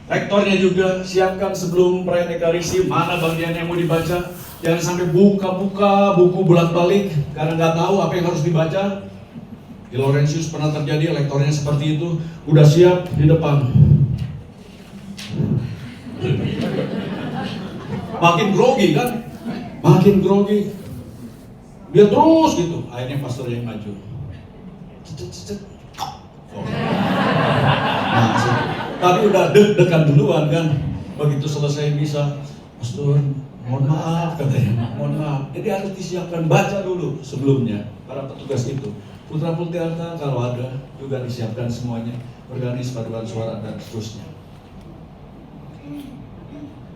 Rektornya juga siapkan sebelum perayaan Ekaristi mana bagian yang mau dibaca. Jangan sampai buka-buka buku bolak-balik karena nggak tahu apa yang harus dibaca. Di Laurentius pernah terjadi, lektornya seperti itu, udah siap di depan. Makin grogi kan? Makin grogi. Dia terus gitu, akhirnya pastor yang maju. Cet. Oh. Nah, tapi udah deg-degan duluan kan. Begitu selesai bisa, pastor, mohon maaf katanya, mohon maaf. Jadi harus disiapkan, baca dulu sebelumnya para petugas itu. Putra putri altar kalau ada juga disiapkan semuanya, organis, paduan suara dan seterusnya.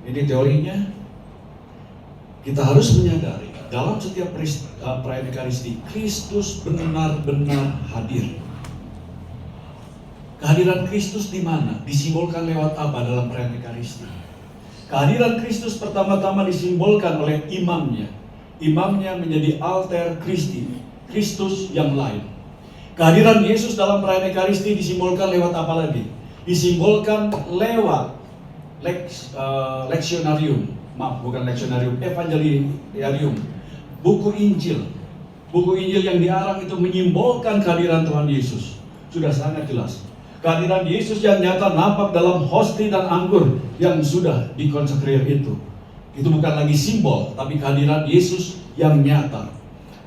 Ini teorinya. Kita harus menyadari dalam setiap perayaan Ekaristi, Kristus benar-benar hadir. Kehadiran Kristus di mana? Disimbolkan lewat apa dalam perayaan Ekaristi? Kehadiran Kristus pertama-tama disimbolkan oleh imamnya. Imamnya menjadi alter Kristi, Kristus yang lain. Kehadiran Yesus dalam perayaan Ekaristi disimbolkan lewat apa lagi? Disimbolkan lewat leksionarium. Maaf, bukan leksionarium, evangeliarium. Buku Injil. Buku Injil yang diarang itu menyimbolkan kehadiran Tuhan Yesus. Sudah sangat jelas. Kehadiran Yesus yang nyata nampak dalam hosti dan anggur yang sudah dikonsekrir itu. Itu bukan lagi simbol, tapi kehadiran Yesus yang nyata.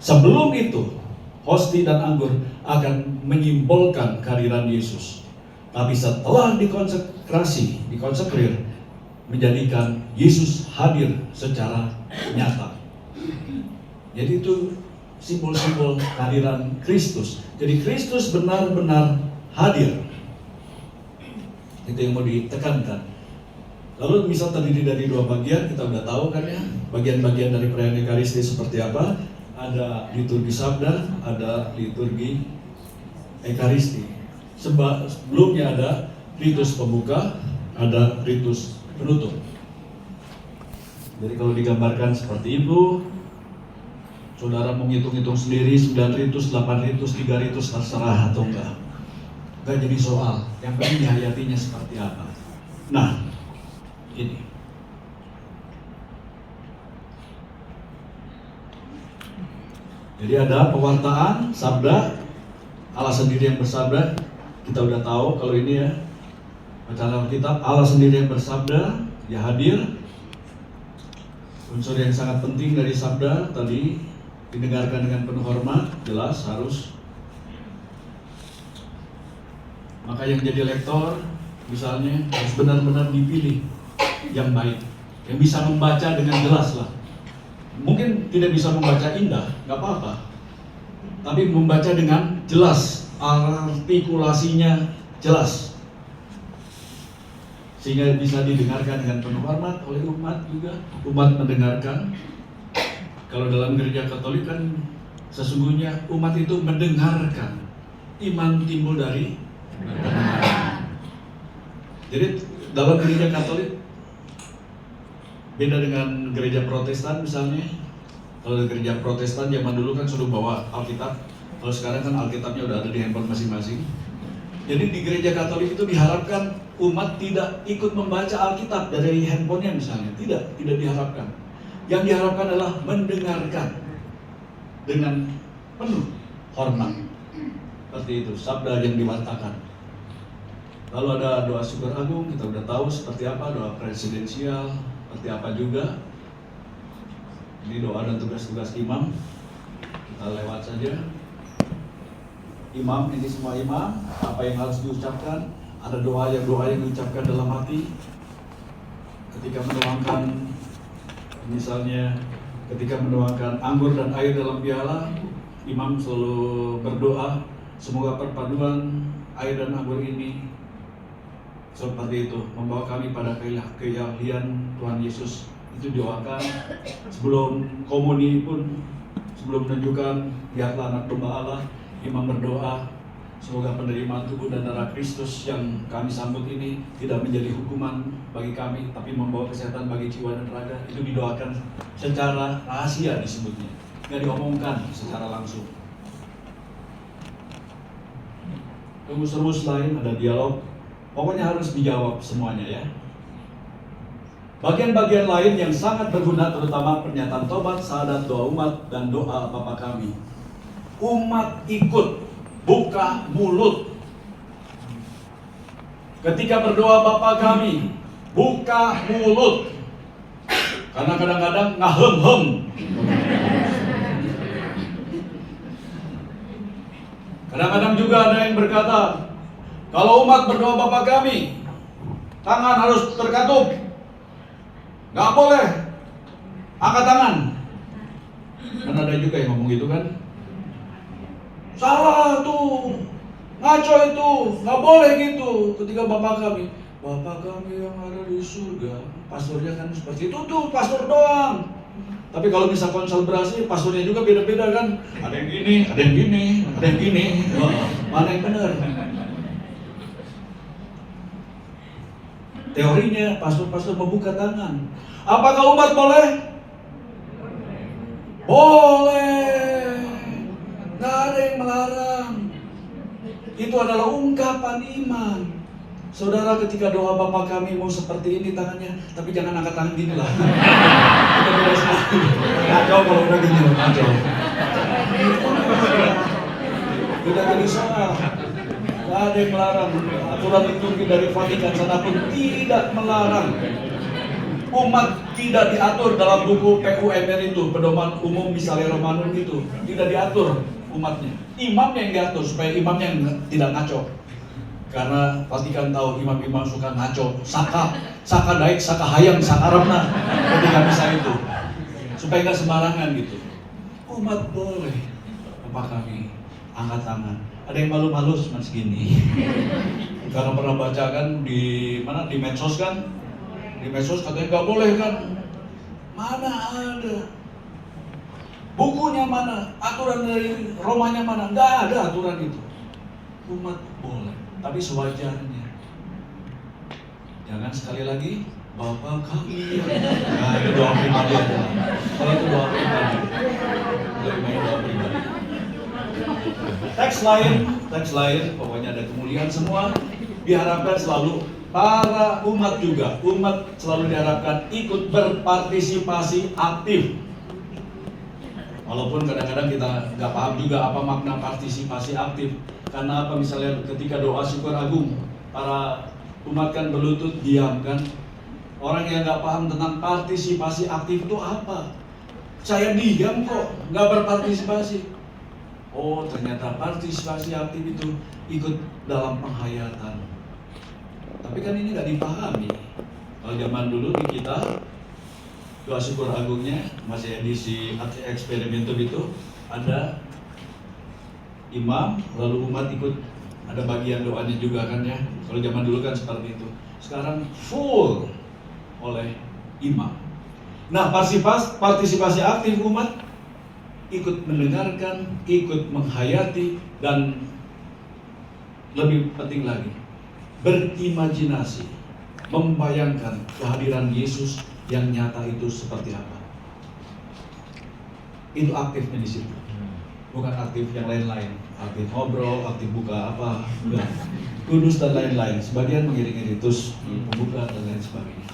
Sebelum itu, hosti dan anggur akan menyimbolkan kehadiran Yesus. Tapi setelah dikonsekrir, menjadikan Yesus hadir secara nyata. Jadi itu simbol-simbol kehadiran Kristus. Jadi Kristus benar-benar hadir. Itu yang mau ditekankan. Lalu misal terdiri dari dua bagian, kita udah tahu kan ya. Bagian-bagian dari perayaan Ekaristi seperti apa? Ada liturgi sabda, ada liturgi Ekaristi. Sebelumnya ada ritus pembuka, ada ritus penutup. Jadi kalau digambarkan seperti itu, saudara mau ngitung-ngitung sendiri 9 ritus, 8 ritus, 3 ritus terserah atau enggak. Enggak jadi soal. Yang penting dihayatinya seperti apa. Nah, ini. Jadi ada pewartaan, sabda, Allah sendiri yang bersabda. Kita udah tahu kalau ini ya. Bacaan Alkitab, Allah sendiri yang bersabda, dia hadir. Unsur yang sangat penting dari sabda tadi didengarkan dengan penuh hormat, jelas harus. Maka yang jadi lektor misalnya harus benar-benar dipilih yang baik, yang bisa membaca dengan jelas lah. Mungkin tidak bisa membaca indah, nggak apa-apa, tapi membaca dengan jelas, artikulasinya jelas, sehingga bisa didengarkan dengan penuh hormat oleh umat juga. Umat mendengarkan. Kalau dalam gereja Katolik kan sesungguhnya umat itu mendengarkan. Iman timbul dari mendengarkan. Jadi dalam gereja Katolik beda dengan gereja Protestan misalnya. Kalau gereja Protestan zaman dulu kan suruh bawa Alkitab. Kalau sekarang kan Alkitabnya udah ada di handphone masing-masing. Jadi di gereja Katolik itu diharapkan umat tidak ikut membaca Alkitab dari handphonenya misalnya. Tidak diharapkan. Yang diharapkan adalah mendengarkan dengan penuh hormat. Seperti itu, sabda yang diwartakan. Lalu ada doa syukur agung, kita udah tahu seperti apa, doa presidensial, seperti apa juga. Ini doa dan tugas-tugas imam. Kita lewat saja. Imam, ini semua imam, apa yang harus diucapkan, ada doa yang diucapkan dalam hati ketika menuangkan, misalnya ketika menuangkan anggur dan air dalam piala, imam selalu berdoa Semoga perpaduan air dan anggur ini seperti itu membawa kami pada keahlian Tuhan Yesus. Itu doakan sebelum komuni pun, sebelum menunjukkan lihatlah anak domba Allah. Imam berdoa semoga penerimaan tubuh dan darah Kristus yang kami sambut ini tidak menjadi hukuman bagi kami, tapi membawa kesehatan bagi jiwa dan raga. Itu didoakan secara rahasia disebutnya, nggak diomongkan secara langsung. Rumus-rumus lain ada dialog, pokoknya harus dijawab semuanya ya. Bagian-bagian lain yang sangat berguna terutama pernyataan tobat, syahadat, doa umat, dan doa Bapa kami. Umat ikut, buka mulut. Ketika berdoa Bapa kami, buka mulut. Karena kadang-kadang ngahem-hem. Kadang-kadang juga ada yang berkata, kalau umat berdoa Bapa kami, tangan harus terkatup. Nggak boleh angkat tangan. Kan ada juga yang ngomong gitu kan. Salah tuh, ngaco itu, nggak boleh gitu. Ketika Bapa kami yang ada di surga, pastornya kan seperti itu tuh, pastor doang. Tapi kalau bisa konselebrasi, pastornya juga beda-beda kan. Ada yang gini, ada yang gini, ada yang gini. Mana yang benar? Teorinya pastor-pastor membuka tangan. Apakah umat boleh? Boleh. Nggak ada yang melarang. Itu adalah ungkapan iman. Saudara, ketika doa Bapa kami mau seperti ini tangannya, tapi jangan angkat tangan gini lah. Kita beda sekali. Kacau kalau udah gini, kacau. Tidak jadi salah. Nggak ada yang melarang. Aturan liturgi dari Vatikan sana pun tidak melarang. Umat tidak diatur dalam buku PUMR itu, pedoman umum misalnya Romanum itu, tidak diatur umatnya. Imamnya yang diatur supaya imamnya tidak ngaco. Karena Vatikan tahu imam-imam suka ngaco, saka daik, saka hayang, saka remna ketika misa itu, supaya nggak sembarangan gitu. Umat boleh, apa kami angkat tangan. Ada yang malu-malu cuma segini. Karena pernah baca kan di mana, di medsos kan, di medsos katanya nggak boleh kan. Mana ada? Bukunya mana? Aturan dari Romanya mana? Nggak ada aturan itu. Umat boleh, tapi sewajarnya. Jangan sekali lagi, Bapa kami. Nah, itu doa pribadi aja. Kalau itu doa pribadi, lebih baik doa pribadi. Teks lain, pokoknya ada kemuliaan semua. Diharapkan selalu para umat juga, umat selalu diharapkan ikut berpartisipasi aktif. Walaupun kadang-kadang kita nggak paham juga apa makna partisipasi aktif. Karena apa, misalnya ketika doa syukur agung, para umat kan berlutut diam kan. Orang yang nggak paham tentang partisipasi aktif itu apa? Saya diam kok, nggak berpartisipasi. Oh, ternyata partisipasi aktif itu ikut dalam penghayatan. Tapi kan ini nggak dipahami. Kalau zaman dulu di kita, doa syukur agungnya masih edisi eksperimentum itu ada imam, lalu umat ikut, ada bagian doanya juga kan ya. Kalau zaman dulu kan seperti itu. Sekarang full oleh imam. Nah, partisipasi aktif umat ikut mendengarkan, ikut menghayati, dan lebih penting lagi, berimajinasi, membayangkan kehadiran Yesus yang nyata itu seperti apa. Itu aktifnya di situ. Bukan aktif yang lain-lain, aktif ngobrol, aktif buka apa, enggak. Kudus dan lain-lain. Sebagian mengiring-iring terus membuka dan lain sebagainya.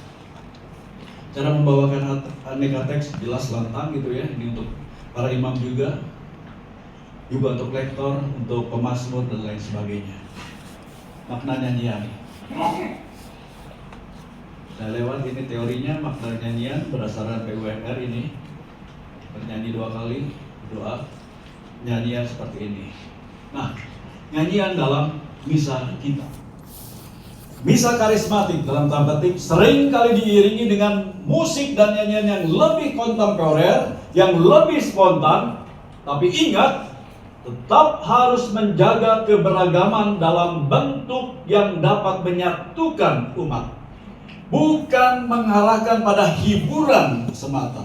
Cara membawakan aneka teks jelas lantang gitu ya. Ini untuk para imam juga untuk lektor, untuk pemazmur dan lain sebagainya. Makna nyanyian. Saya lewat ini teorinya, makna nyanyian berdasarkan PUMR ini. Bernyanyi 2 kali, doa, nyanyian seperti ini. Nah, nyanyian dalam misa kita. Misa karismatik dalam tanda petik sering kali diiringi dengan musik dan nyanyian yang lebih kontemporer, yang lebih spontan. Tapi ingat, tetap harus menjaga keberagaman dalam bentuk yang dapat menyatukan umat, bukan mengarahkan pada hiburan semata.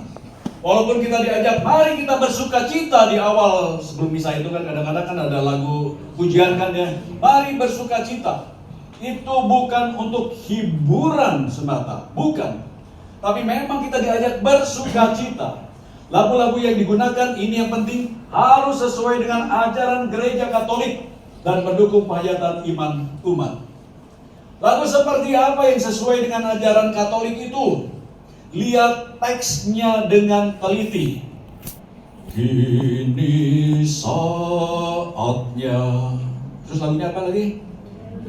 Walaupun kita diajak, mari kita bersuka cita di awal sebelum misa itu kan kadang-kadang kan ada lagu pujian kan ya. Mari bersuka cita. Itu bukan untuk hiburan semata, bukan. Tapi memang kita diajak bersuka cita. Lagu-lagu yang digunakan ini yang penting harus sesuai dengan ajaran gereja Katolik dan mendukung penghayatan iman umat. Lagu seperti apa yang sesuai dengan ajaran Katolik itu? Lihat teksnya dengan teliti. Kini saatnya. Terus lagunya apa lagi?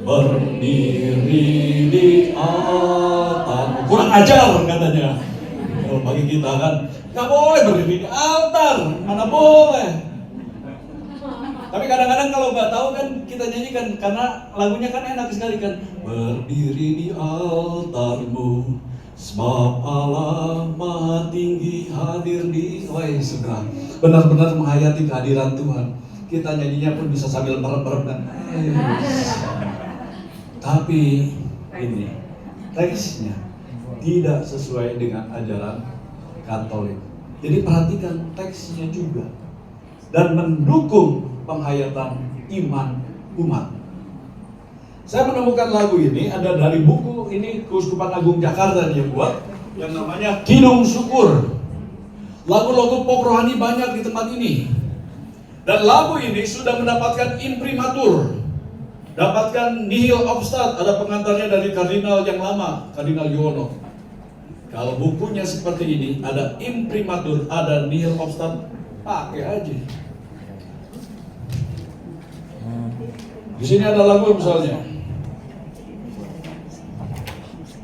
Berdiri di altar. Kurang ajar katanya. Kalau bagi kita kan, nggak boleh berdiri di altar. Mana boleh. Tapi kadang-kadang kalau nggak tahu kan kita nyanyikan karena lagunya kan enak sekali kan. Berdiri di altarmu. Sebab Allah Maha Tinggi hadir di segera. Benar-benar menghayati kehadiran Tuhan. Kita nyanyinya pun bisa sambil merem-merem kan. Tapi ini teksnya tidak sesuai dengan ajaran Katolik. Jadi perhatikan teksnya juga dan mendukung penghayatan iman umat. Saya menemukan lagu ini ada dari buku ini Keuskupan Agung Jakarta yang buat yang namanya Kidung Syukur. Lagu-lagu pop rohani banyak di tempat ini. Dan lagu ini sudah mendapatkan imprimatur. Dapatkan nihil obstat, ada pengantarnya dari kardinal yang lama, Kardinal Yuwono. Kalau bukunya seperti ini, ada imprimatur, ada nihil obstat, pakai aja. Di sini ada lagu misalnya.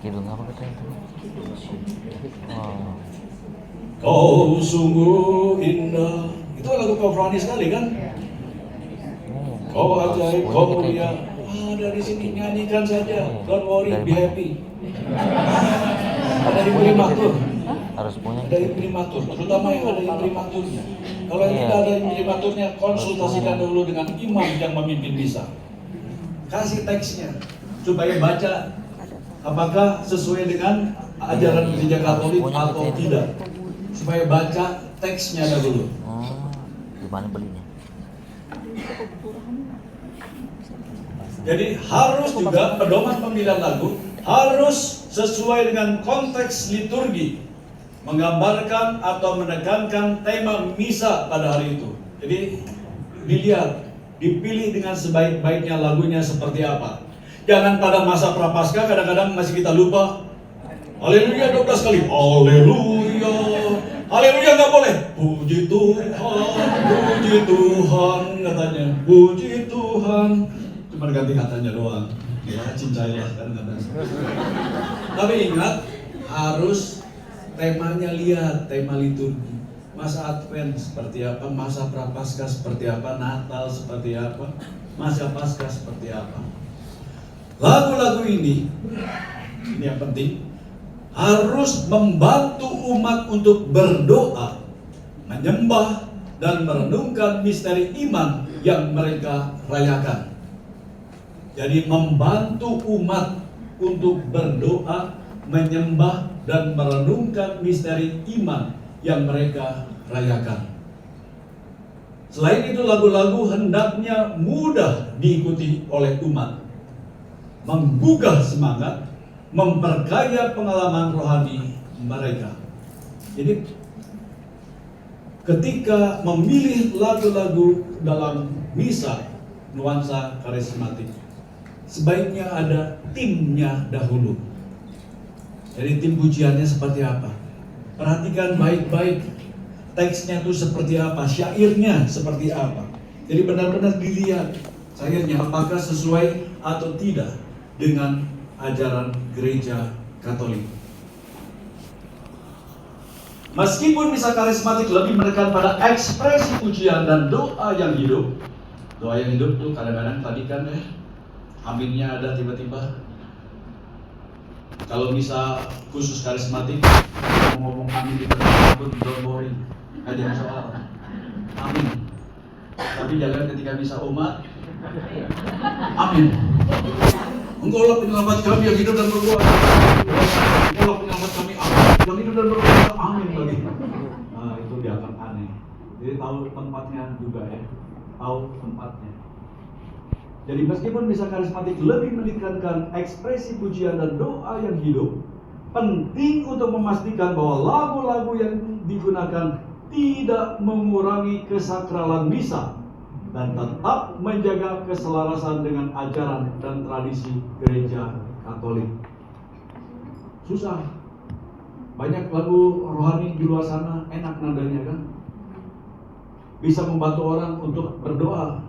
Kidung apa kata itu? Kau sungguh indah. Itu lagu rohani sekali kan? Kau ajaib, kau mulia. Dari sini nyanyikan saja. Don't worry, be happy. Ada imprimatur. Harus punya. Ada imprimatur, terutama yang ada imprimaturnya. Kalau yang tidak ada imprimaturnya, konsultasikan dulu dengan imam yang memimpin misa. Kasih teksnya supaya baca apakah sesuai dengan ajaran gereja Katolik atau tidak. Supaya baca teksnya dulu. Gimana belinya? Jadi harus juga pedoman pemilihan lagu harus sesuai dengan konteks liturgi, menggambarkan atau menekankan tema misa pada hari itu. Jadi dilihat, dipilih dengan sebaik-baiknya lagunya seperti apa. Jangan pada masa Prapaskah kadang-kadang masih kita lupa. Haleluya 12 kali. Haleluya. Haleluya nggak boleh. Puji Tuhan katanya. Puji Tuhan. Cuma ganti katanya doang. Ya, cincailah kan katanya. Tapi ingat, harus temanya lihat, tema liturgi. Masa Advent seperti apa, masa Prapaskah seperti apa, Natal seperti apa, masa Paskah seperti apa. Lagu-lagu ini yang penting, harus membantu umat untuk berdoa, menyembah, dan merenungkan misteri iman yang mereka rayakan. Jadi membantu umat untuk berdoa, menyembah, dan merenungkan misteri iman yang mereka rayakan. Selain itu, lagu-lagu hendaknya mudah diikuti oleh umat, menggugah semangat, memperkaya pengalaman rohani mereka. Jadi ketika memilih lagu-lagu dalam misa nuansa karismatik, sebaiknya ada timnya dahulu. Jadi tim pujiannya seperti apa? Perhatikan baik-baik teksnya itu seperti apa, syairnya seperti apa. Jadi benar-benar dilihat syairnya apakah sesuai atau tidak dengan ajaran gereja Katolik. Meskipun misa karismatik lebih menekan pada ekspresi pujian dan doa yang hidup. Doa yang hidup tuh kadang-kadang tadi kan aminnya ada tiba-tiba. Kalau misa khusus karismatik ngomong amin di tengah pun don't worry, ada masalah. Amin. Tapi Tapi jangan ketika bisa umat. Amin. Engkaulah penyelamat kami yang hidup dan berkuasa. Engkaulah penyelamat kami yang hidup dan berkuasa. Amin lagi. Nah, itu dia akan aneh. Jadi tahu tempatnya juga ya. Tahu tempatnya. Jadi meskipun bisa karismatik lebih menekankan ekspresi pujian dan doa yang hidup, penting untuk memastikan bahwa lagu-lagu yang digunakan tidak mengurangi kesakralan misa dan tetap menjaga keselarasan dengan ajaran dan tradisi gereja Katolik. Susah. Banyak lagu rohani di luar sana enak nadanya kan? Bisa membantu orang untuk berdoa.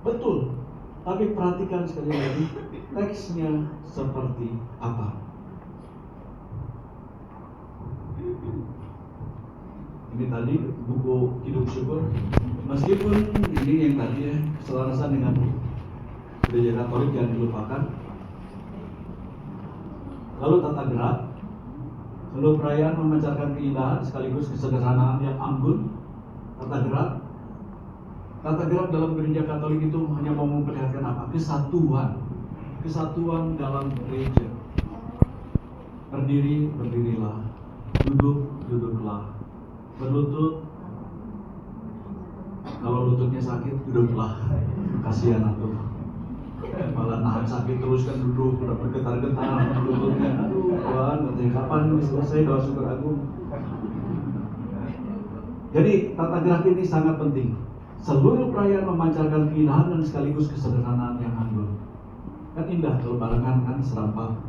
Betul. Tapi perhatikan sekali lagi teksnya seperti apa. Ini tadi buku Hidup Syukur. Meskipun ini yang tadi ya, keselarasan dengan gereja Katolik jangan dilupakan. Lalu tata gerak, seluruh perayaan memancarkan keindahan sekaligus kesederhanaan yang anggun. Tata gerak dalam gereja Katolik itu hanya mau memperlihatkan apa? Kesatuan dalam gereja. Berdiri, berdirilah. Duduk, duduklah. Berlutut, kalau lututnya sakit, duduklah. Kasihan aku. Malah nahan sakit terus kan duduk, udah bergetar-getar lututnya. Aduh, Tuhan, katanya kapan ini selesai doa syukur agung? Jadi tata gerak ini sangat penting. Seluruh perayaan memancarkan keindahan dan sekaligus kesederhanaan yang anggun. Kan indah kalau barengan kan serampak.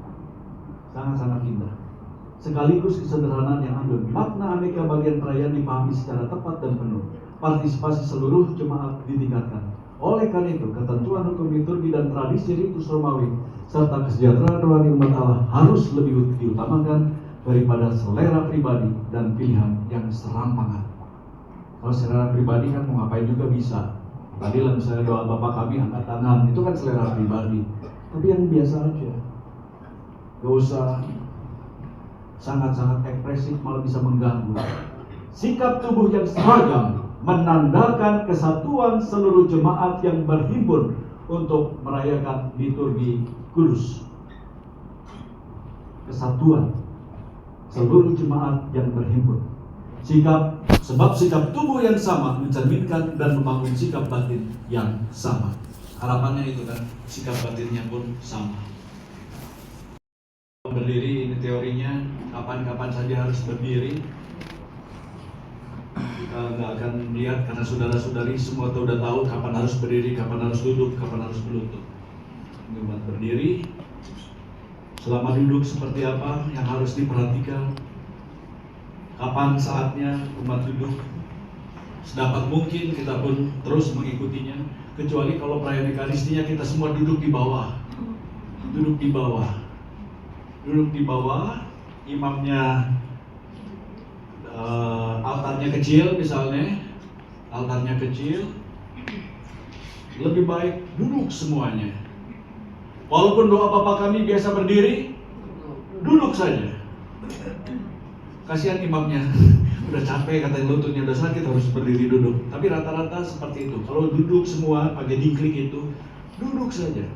Sangat-sangat indah. Sekaligus kesederhanaan yang anggun. Makna aneka bagian perayaan dipahami secara tepat dan penuh. Partisipasi seluruh jemaat ditingkatkan. Oleh karena itu, ketentuan hukum liturgi dan tradisi ritus Romawi serta kesejahteraan rohani umat Allah harus lebih diutamakan daripada selera pribadi dan pilihan yang serampangan. Kalau selera pribadi kan mau ngapain juga bisa. Tadi lah misalnya doa Bapak kami angkat tangan, itu kan selera pribadi. Tapi yang biasa aja. Gak usah sangat-sangat ekspresif, malah bisa mengganggu. Sikap tubuh yang seragam menandakan kesatuan seluruh jemaat yang berhimpun untuk merayakan liturgi kudus. Kesatuan seluruh jemaat yang berhimpun. Sebab sikap tubuh yang sama mencerminkan dan membangun sikap batin yang sama. Harapannya itu kan, sikap batinnya pun sama. Berdiri ini teorinya, kapan-kapan saja harus berdiri. Kita nggak akan melihat karena saudara-saudari semua sudah tahu kapan harus berdiri, kapan harus duduk, kapan harus berlutut. Ini buat berdiri. Selama duduk seperti apa yang harus diperhatikan. Kapan saatnya umat duduk. Sedapat mungkin kita pun terus mengikutinya. Kecuali kalau perayaan Ekaristinya kita semua duduk di bawah. Duduk di bawah. Duduk di bawah. Imamnya altarnya kecil misalnya. Altarnya kecil. Lebih baik duduk semuanya. Walaupun doa Bapa kami biasa berdiri, duduk saja. Kasihan imamnya, udah capek katanya lututnya udah sakit harus berdiri duduk. Tapi rata-rata seperti itu. Kalau duduk semua pakai diklik itu, duduk saja.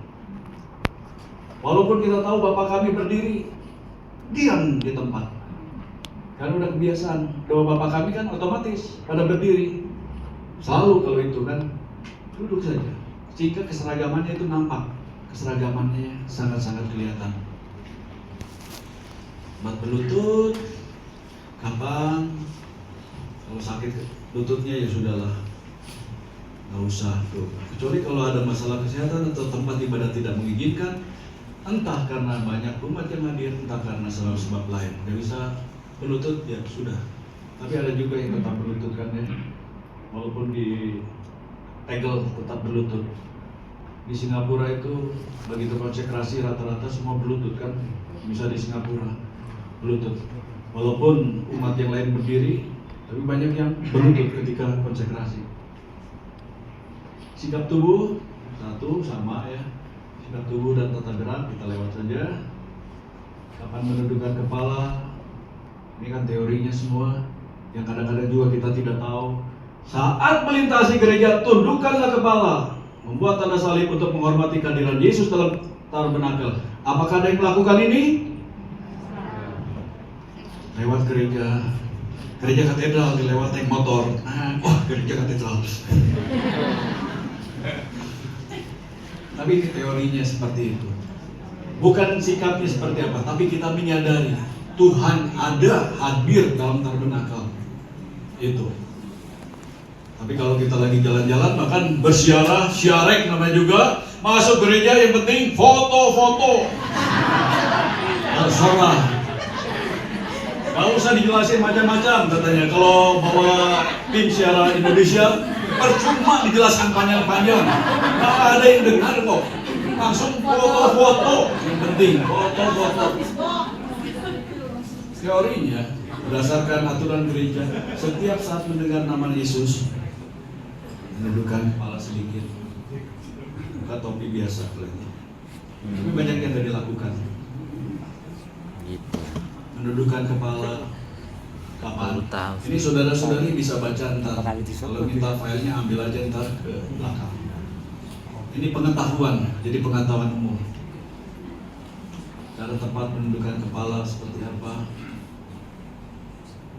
Walaupun kita tahu Bapak kami berdiri, diam di tempat. Karena udah kebiasaan. Doa Bapak kami kan otomatis pada berdiri. Selalu kalau itu kan duduk saja. Jika keseragamannya itu nampak, keseragamannya sangat-sangat kelihatan. Mat berlutut. Kapan? Kalau sakit lututnya ya sudahlah, nggak usah tuh. Kecuali kalau ada masalah kesehatan atau tempat ibadah tidak mengizinkan, entah karena banyak umat yang hadir, entah karena sebab lain, nggak bisa berlutut ya sudah. Tapi ada juga yang tetap berlutut kan ya, walaupun di tegel tetap berlutut. Di Singapura itu begitu konsekrasi rata-rata semua berlutut kan, bisa di Singapura berlutut. Walaupun umat yang lain berdiri, tapi banyak yang berlutut ketika konsekrasi. Sikap tubuh, satu sama ya. Sikap tubuh dan tata gerak kita lewat saja. Kapan menundukkan kepala, ini kan teorinya semua. Yang kadang-kadang juga kita tidak tahu. Saat melintasi gereja, tundukkanlah kepala, membuat tanda salib untuk menghormati kehadiran Yesus dalam tabernakel. Apakah ada yang melakukan ini? Lewat gereja katedral, lewat naik motor. Gereja katedral. Tapi ini teorinya seperti itu. Bukan sikapnya seperti apa, tapi kita menyadari Tuhan ada hadir dalam tabernakel. Itu. Tapi kalau kita lagi jalan-jalan, bahkan bersiarah, syarek namanya juga, masuk gereja yang penting foto-foto. Terserah. Gak usah dijelasin macam-macam katanya. Kalau bawa tim siaran Indonesia, percuma dijelaskan panjang-panjang. Gak ada yang dengar kok. Langsung foto-foto. Yang penting foto-foto. Teorinya, berdasarkan aturan gereja, setiap saat mendengar nama Yesus, menundukkan kepala sedikit, buka topi biasa berarti. Tapi banyak yang tidak dilakukan. Gitu. Menundukkan kepala kapan? Tahu. Ini saudara-saudari bisa baca ntar. Berapa kali disebut? Kalau minta filenya ambil aja ntar ke belakang. Ini pengetahuan, jadi pengetahuan umum. Cara tepat menundukkan kepala seperti apa?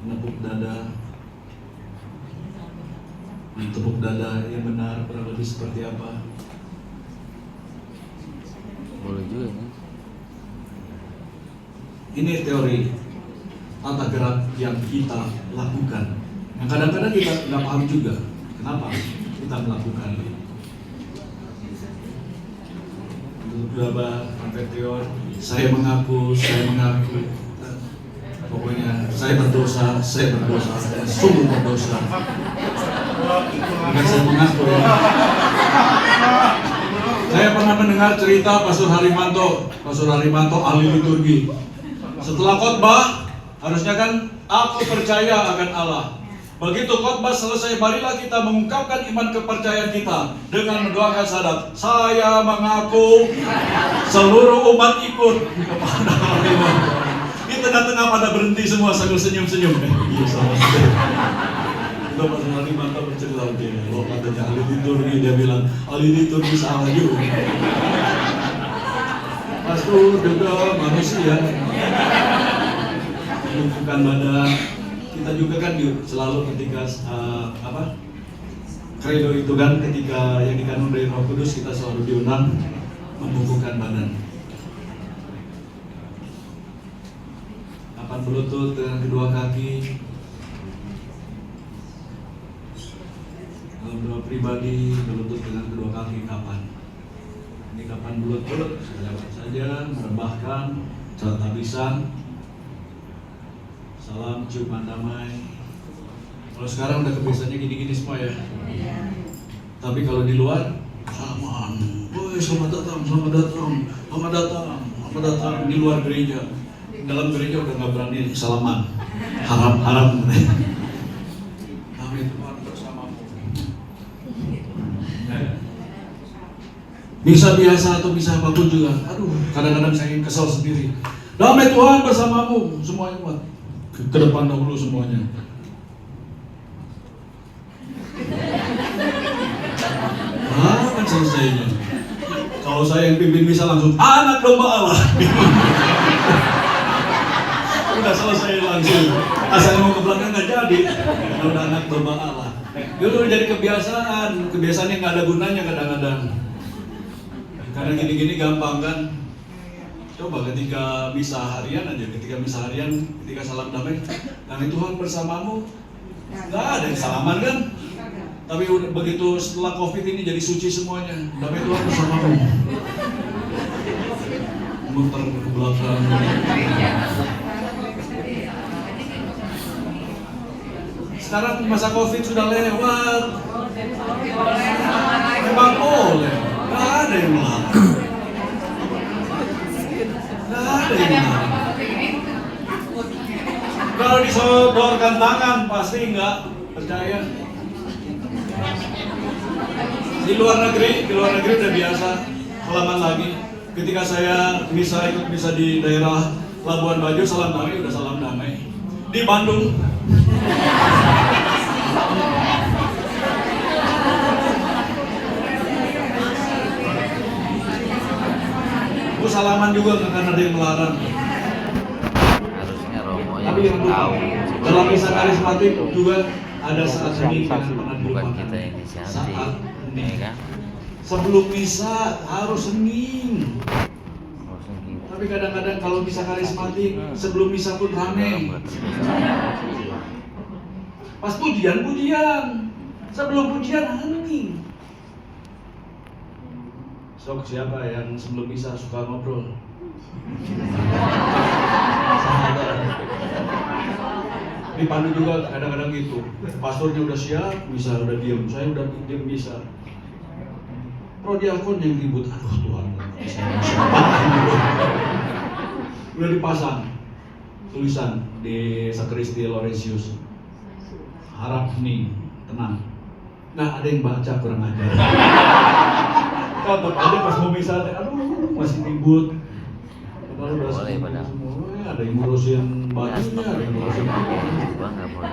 Menepuk dada. Tepuk dada yang benar kurang lebih seperti apa? Boleh juga nih. Ini teori tata gerak yang kita lakukan. Yang kadang-kadang kita nggak paham juga kenapa kita melakukan ini. Berapa Petrion? Saya mengaku. Pokoknya saya berdosa, sungguh berdosa. Bukan saya mengaku ya. Saya pernah mendengar cerita Pastor Harimanto ahli liturgi. Setelah khotbah, harusnya kan aku percaya akan Allah. Begitu khotbah selesai, marilah kita mengungkapkan iman kepercayaan kita dengan mendoakan syahadat. Saya mengaku, seluruh umat ikut kepada Harimanto. Di tengah-tengah pada berhenti semua sambil senyum-senyum. Iya sama saja. Itu Pastor Harimanto bercerita begini. Lo katanya ahli liturgi, dia bilang ahli liturgi salah juga. Pastor juga manusia, menumpukan badan. Kita juga kan selalu ketika kredo itu kan ketika yang dikandung dari Roh Kudus, kita selalu diundang membungkukkan badan. Kapan berlutut dengan kedua kaki. Dalam doa pribadi berlutut dengan kedua kaki kapan? Ini kapan berlutut, lewat saja, merebahkan, salat habisan, salam, ciuman damai. Kalau sekarang udah kebiasaannya gini-gini semua ya. Tapi kalau di luar, salaman, woi selamat datang di luar gereja. Dalam gereja udah nggak berani salaman, haram. Kami Tuhan bersamamu. Bisa biasa atau bisa apapun juga. Aduh, kadang-kadang saya kesal sendiri. Damai Tuhan bersamamu, semuanya kuat. Ke depan dahulu semuanya. Kapan selesainya? Kalau saya yang pimpin bisa langsung anak domba Allah. Udah selesai langsung. Asal mau ke belakang nggak jadi. Kalau udah anak domba Allah. Dulu jadi kebiasaan yang nggak ada gunanya kadang-kadang. Karena gini-gini gampang kan. Coba ketika misa harian aja, ketika salam damai, damai Tuhan bersamamu, nggak ada yang salaman kan? Tapi begitu setelah COVID ini jadi suci semuanya, damai Tuhan bersamamu. Muter ke belakang. Sekarang masa COVID sudah lewat. Memang boleh, nggak ada yang melarang. Kalau disodorkan tangan pasti enggak percaya. Di luar negeri udah biasa. Halaman lagi. Ketika saya ikut misa di daerah Labuan Bajo, salam damai udah salam damai. Di Bandung salaman juga nggak akan ada yang melarang. Harusnya Romo Tapi yang yang tahu. dalam misa karismatik juga ada saat hening yang pernah Bukan dilupakan. kita yang inisiatif, Saat ya hening. kan? Sebelum misa harus hening. Harusnya gitu. Tapi kadang-kadang kalau misa karismatik sebelum misa pun rame. Pas pujian, sebelum pujian hening. Sok siapa yang sebelum misa suka ngobrol? Dipandu juga kadang-kadang gitu. Pastornya udah siap, misa udah diam, saya udah diam misa. Prodiakon yang ribut, aduh Tuhan. Udah dipasang tulisan di sakristi Laurentius. Harap hening, tenang. Nah, ada yang baca kurang ajar. Tetap aja pas mau misa, aduh masih ribut. Padahal udah Boleh, semua, padahal. ada yang ngurusin bajunya, ada yang ngurusin Bang nggak boleh.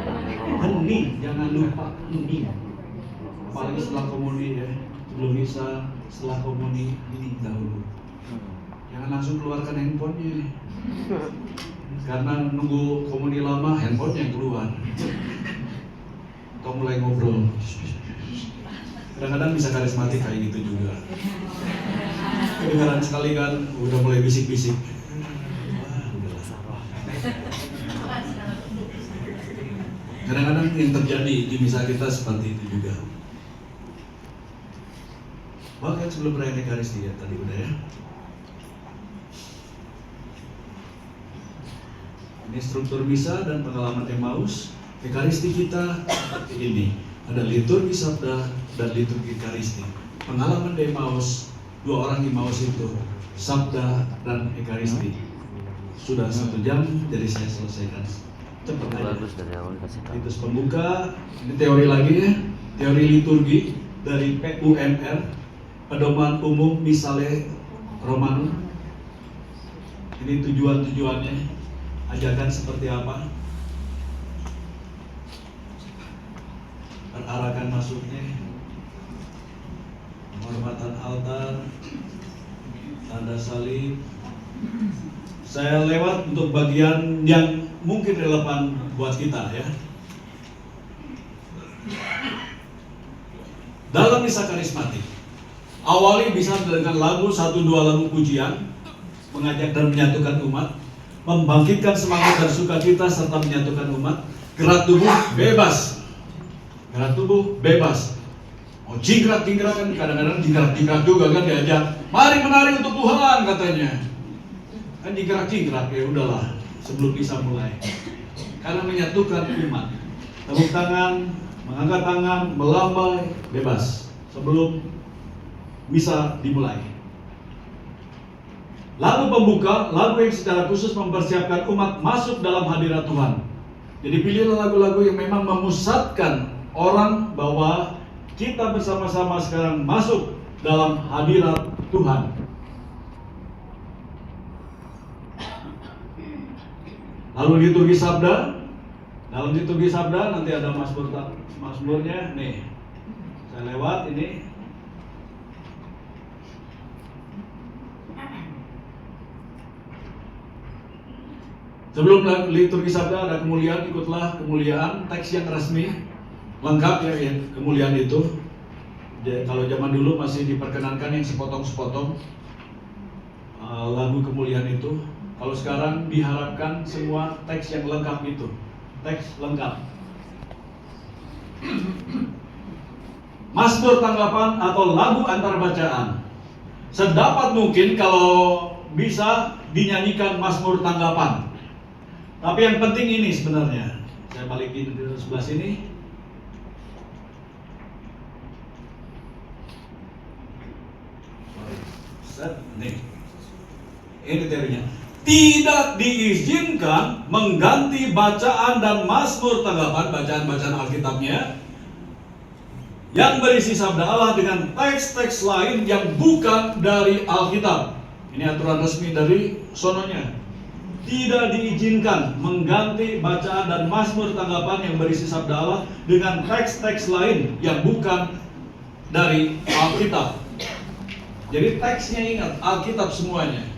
hening, jangan lupa hening. Apalagi setelah komuni ya, sebelum misa, setelah komuni hening dahulu. Jangan langsung keluarkan handphonenya. Karena nunggu komuni lama, handphonenya yang keluar. Atau mulai ngobrol. Kadang-kadang bisa karismatik kayak gitu juga. Kedengaran sekali kan, udah mulai bisik-bisik. Wah, udahlah salah. Kadang-kadang yang terjadi di misa kita seperti itu juga. Bahkan sebelum perayaan Ekaristi ya, tadi udah ya. Ini struktur misa dan pengalaman Emmaus. Ekaristi kita seperti ini. Ada liturgi sabda dan liturgi Ekaristi. Pengalaman di Emmaus, 2 orang Emmaus itu, sabda dan Ekaristi. Sudah 1 jam, jadi saya selesaikan. Cepat aja. Bagus dari awal kasih tahu. Ritus pembuka, ini teori lagi ya. Teori liturgi dari PUMR, Pedoman Umum Misale Romanum. Ini tujuan-tujuannya, ajakan seperti apa? Perarakan masuknya, penghormatan altar, tanda salib. Saya lewat untuk bagian yang mungkin relevan buat kita ya. Dalam misa karismatik, awali bisa dengan lagu 1-2 lagu pujian, mengajak dan menyatukan umat, membangkitkan semangat dan sukacita serta menyatukan umat. Gerak tubuh bebas. Gerak tubuh bebas. Oh, jingkrak-jingkrak kan kadang-kadang jingkrak-jingkrak juga kan diajak. Mari menari untuk Tuhan katanya. Kan jingkrak-jingkrak ya udahlah sebelum bisa mulai. Karena menyatukan umat. Tepuk tangan, mengangkat tangan, melambai, bebas sebelum misa dimulai. Lagu pembuka, lagu yang secara khusus mempersiapkan umat masuk dalam hadirat Tuhan. Jadi pilihlah lagu-lagu yang memang memusatkan orang bahwa kita bersama-sama sekarang masuk dalam hadirat Tuhan. Lalu liturgi sabda. Dalam liturgi sabda nanti ada mazmurnya. Nih, saya lewat ini. Sebelum liturgi sabda ada kemuliaan, ikutlah kemuliaan, teks yang resmi, lengkap ya kemuliaan itu. Kalau zaman dulu masih diperkenankan yang sepotong-sepotong lagu kemuliaan itu. Kalau sekarang diharapkan semua teks yang lengkap itu, teks lengkap. Mazmur tanggapan atau lagu antar bacaan. Sedapat mungkin kalau bisa dinyanyikan mazmur tanggapan. Tapi yang penting ini sebenarnya. Saya balikin ke sebelah sini. Nih. Ini teorinya. Tidak diizinkan mengganti bacaan dan mazmur tanggapan, bacaan-bacaan Alkitabnya yang berisi sabda Allah dengan teks-teks lain yang bukan dari Alkitab. Ini aturan resmi dari sononya. Tidak diizinkan mengganti bacaan dan mazmur tanggapan yang berisi sabda Allah dengan teks-teks lain yang bukan dari Alkitab. Jadi teksnya ingat, Alkitab semuanya.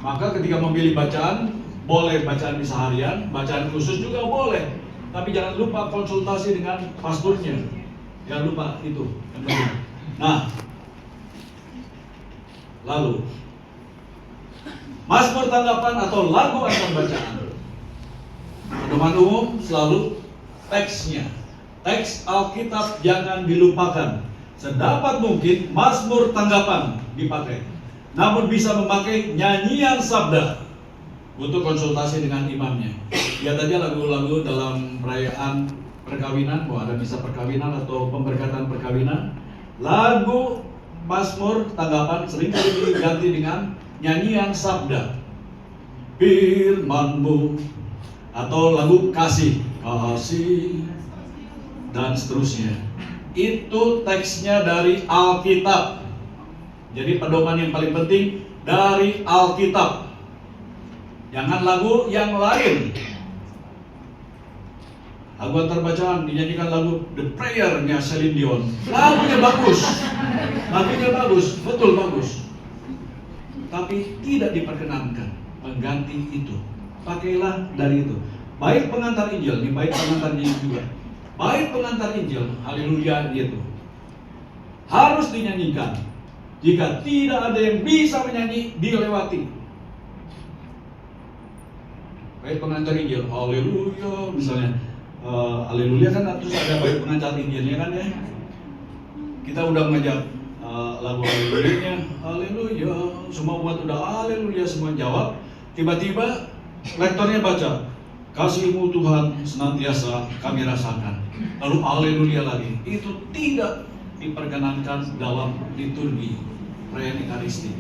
Maka ketika memilih bacaan, boleh bacaan di seharian, bacaan khusus juga boleh. Tapi jangan lupa konsultasi dengan pastornya. Jangan lupa itu. Nah, lalu Mazmur tanggapan atau lagu antar bacaan. Pedoman umum selalu teksnya. Teks Alkitab jangan dilupakan. Sedapat mungkin Mazmur tanggapan dipakai. Namun bisa memakai nyanyian sabda untuk konsultasi dengan imamnya. Lihat aja lagu-lagu dalam perayaan perkawinan, mau ada misa perkawinan atau pemberkatan perkawinan. Lagu Mazmur tanggapan seringkali diganti dengan nyanyian sabda, firman-Mu, atau lagu kasih, dan seterusnya. Itu teksnya dari Alkitab. Jadi pedoman yang paling penting dari Alkitab. Jangan lagu yang lain. Lagu antar bacaan dinyanyikan lagu The Prayer-nya Celine Dion. Lagunya bagus, betul bagus. Tapi tidak diperkenankan mengganti itu. Pakailah dari itu. Baik pengantar Injil, ini baik pengantar Injil juga. Baik pengantar Injil, haleluya itu harus dinyanyikan. Jika tidak ada yang bisa menyanyi, dilewati. Baik pengantar Injil, haleluya misalnya. Haleluya kan terus ada baik pengantar Injilnya kan ya. Kita udah mengajak lagu haleluya, haleluya, semua umat udah haleluya, semua jawab. Tiba-tiba lektornya baca, kasih-Mu Tuhan senantiasa kami rasakan. Lalu haleluya lagi. Itu tidak diperkenankan dalam liturgi perayaan Ekaristi.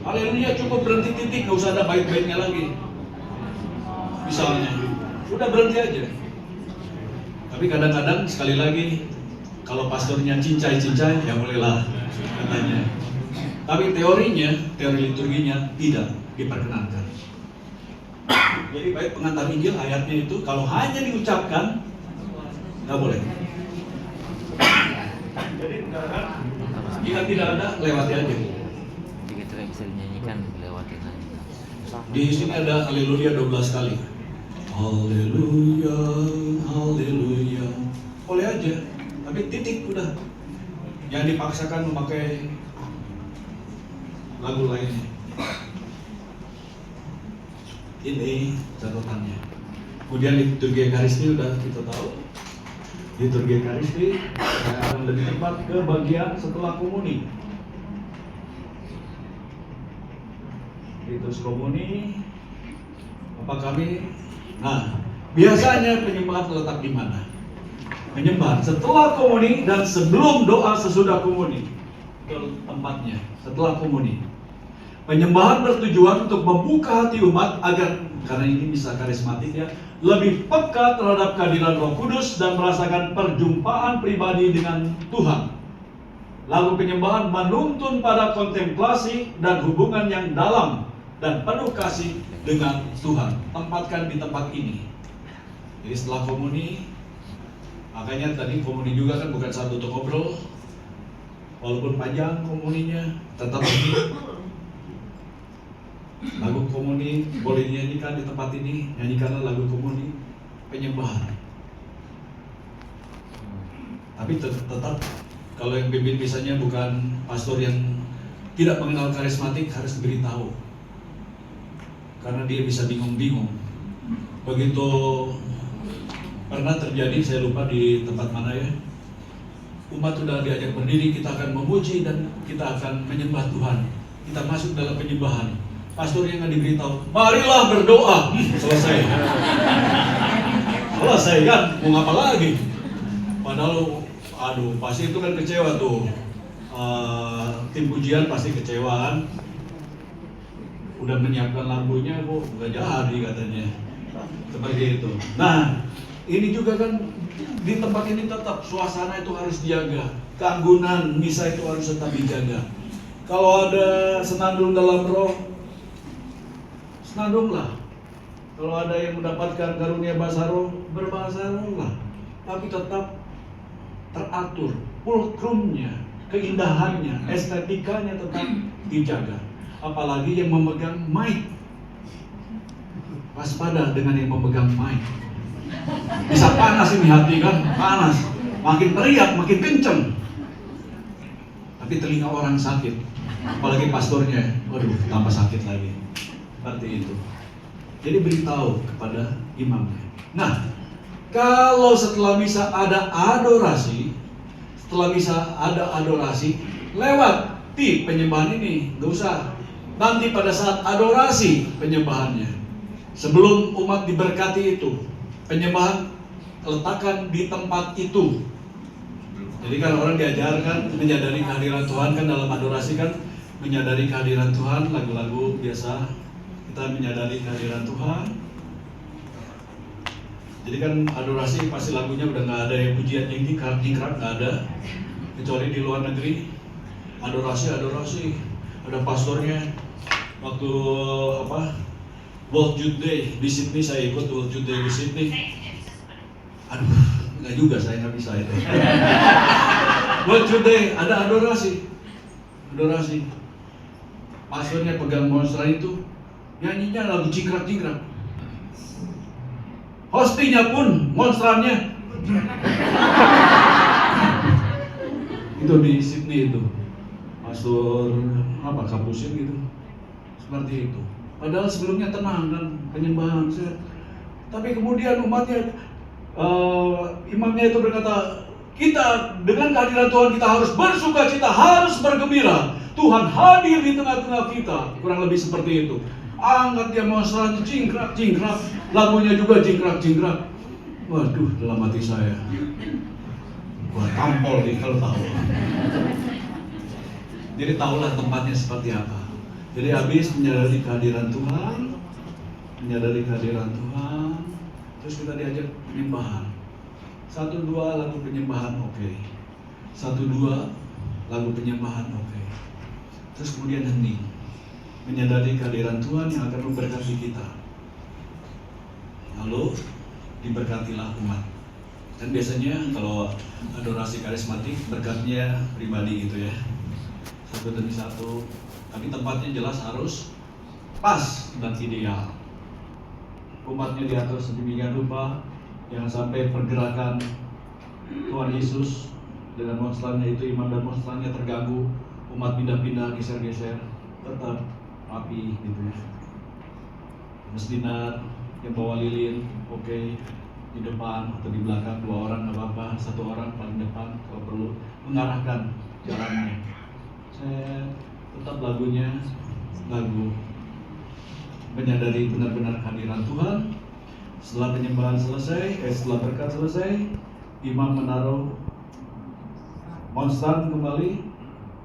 Haleluya cukup berhenti titik, gak usah ada bait-baitnya lagi. Misalnya, udah berhenti aja. Tapi kadang-kadang sekali lagi kalau pastornya cincai-cincai, ya bolehlah katanya. Tapi teorinya, teori liturginya tidak diperkenankan. Jadi baik pengantar Injil ayatnya itu kalau hanya diucapkan nggak boleh. Jadi jika tidak ada lewati aja. Begitu yang bisa dinyanyikan lewatin aja. Di sini ada haleluya 12 kali. Haleluya, haleluya. Boleh aja, tapi titik udah. Jangan dipaksakan memakai lagu lainnya. Ini catatannya. Kemudian liturgi Ekaristi udah kita tahu. Liturgi Ekaristi saya akan lebih tepat ke bagian setelah komuni. Ritus komuni apa kami? Nah, biasanya penyembahan terletak di mana? Penyembahan setelah komuni dan sebelum doa sesudah komuni. Itu tempatnya setelah komuni. Penyembahan bertujuan untuk membuka hati umat agar, karena ini misa karismatik ya, lebih peka terhadap kehadiran Roh Kudus dan merasakan perjumpaan pribadi dengan Tuhan. Lalu penyembahan menuntun pada kontemplasi dan hubungan yang dalam dan penuh kasih dengan Tuhan. Tempatkan di tempat ini. Jadi setelah komuni, makanya tadi komuni juga kan bukan satu untuk ngobrol. Walaupun panjang komuninya, tetap ini. Lagu komuni boleh dinyanyikan di tempat ini. Nyanyikanlah lagu komuni penyembahan. Tapi tetap kalau yang pimpin misalnya bukan pastor yang tidak mengenal karismatik, harus diberitahu. Karena dia bisa bingung-bingung. Begitu pernah terjadi, saya lupa di tempat mana ya, umat sudah diajak berdiri, kita akan memuji dan kita akan menyembah Tuhan. Kita masuk dalam penyembahan. Pastornya nggak diberitahu, marilah berdoa. Selesai. Selesai kan, mau ngapa lagi? Padahal, aduh, pasti itu kan kecewa tuh. Tim pujian pasti kecewa kan. Udah menyiapkan lagunya kok nggak jadi katanya. Seperti itu. Nah, ini juga kan di tempat ini tetap suasana itu harus dijaga. Keanggunan misa itu harus tetap dijaga. Kalau ada senandung dalam roh, senandunglah. Kalau ada yang mendapatkan karunia bahasa roh, berbahasa roh lah. Tapi tetap teratur, pulkrumnya, keindahannya, estetikanya tetap dijaga. apalagi yang memegang mic. Waspada dengan yang memegang mic. Bisa panas ini hati kan, panas. Makin teriak, makin kenceng. Tapi telinga orang sakit. Apalagi pastornya, waduh, tambah sakit lagi. Seperti itu. Jadi beritahu kepada imamnya. Nah, kalau setelah misa ada adorasi, lewati penyembahan ini, gak usah. Nanti pada saat adorasi penyembahannya, sebelum umat diberkati itu, penyembahan letakkan di tempat itu. Jadi kan orang diajarkan menyadari kehadiran Tuhan kan dalam adorasi kan menyadari kehadiran Tuhan, lagu-lagu biasa kita menyadari kehadiran Tuhan. Jadi kan adorasi pasti lagunya udah nggak ada yang pujian jingkrak nggak ada, kecuali di luar negeri adorasi ada pastornya waktu World Youth Day di Sydney, saya ikut World Youth Day di Sydney. Aduh, nggak juga, saya nggak bisa itu. World Youth Day ada adorasi. Pastornya pegang monstran itu, nyanyinya lagu jingkrak. Hostinya pun monstrannya. Itu di Sydney itu, pastor Kapusin gitu, seperti itu. Padahal sebelumnya tenang dan penyembahan. Tapi kemudian umatnya, imamnya itu berkata, kita dengan kehadiran Tuhan kita harus bersuka cita, harus bergembira. Tuhan hadir di tengah-tengah kita. Kurang lebih seperti itu. Angkat dia monstran, jingkrak, lagunya juga jingkrak. Waduh, dalam hati saya, wah tampol nih kalau tahu. Jadi tahulah tempatnya seperti apa. Jadi habis menyadari kehadiran Tuhan, terus kita diajak penyembahan. 1-2 lagu penyembahan oke. 1-2 lagu penyembahan oke. Terus kemudian hening, menyadari kehadiran Tuhan yang akan memberkati kita. Lalu diberkatilah umat. Dan biasanya kalau adorasi karismatik berkatnya pribadi gitu ya, satu demi satu. Tapi tempatnya jelas harus pas dan ideal. Umatnya diatur sedemikian rupa, jangan sampai pergerakan Tuhan Yesus dengan monstrannya itu, imam dan monstrannya terganggu, umat pindah-pindah, geser-geser, tetap rapi gitu ya. Mesdinar yang bawa lilin, oke, di depan atau di belakang 2 orang nggak apa-apa, 1 orang paling depan kalau perlu, mengarahkan jalannya. Saya tetap lagunya lagu menyadari benar-benar kehadiran Tuhan. Setelah penyembahan selesai, setelah berkat selesai, imam menaruh monstran kembali,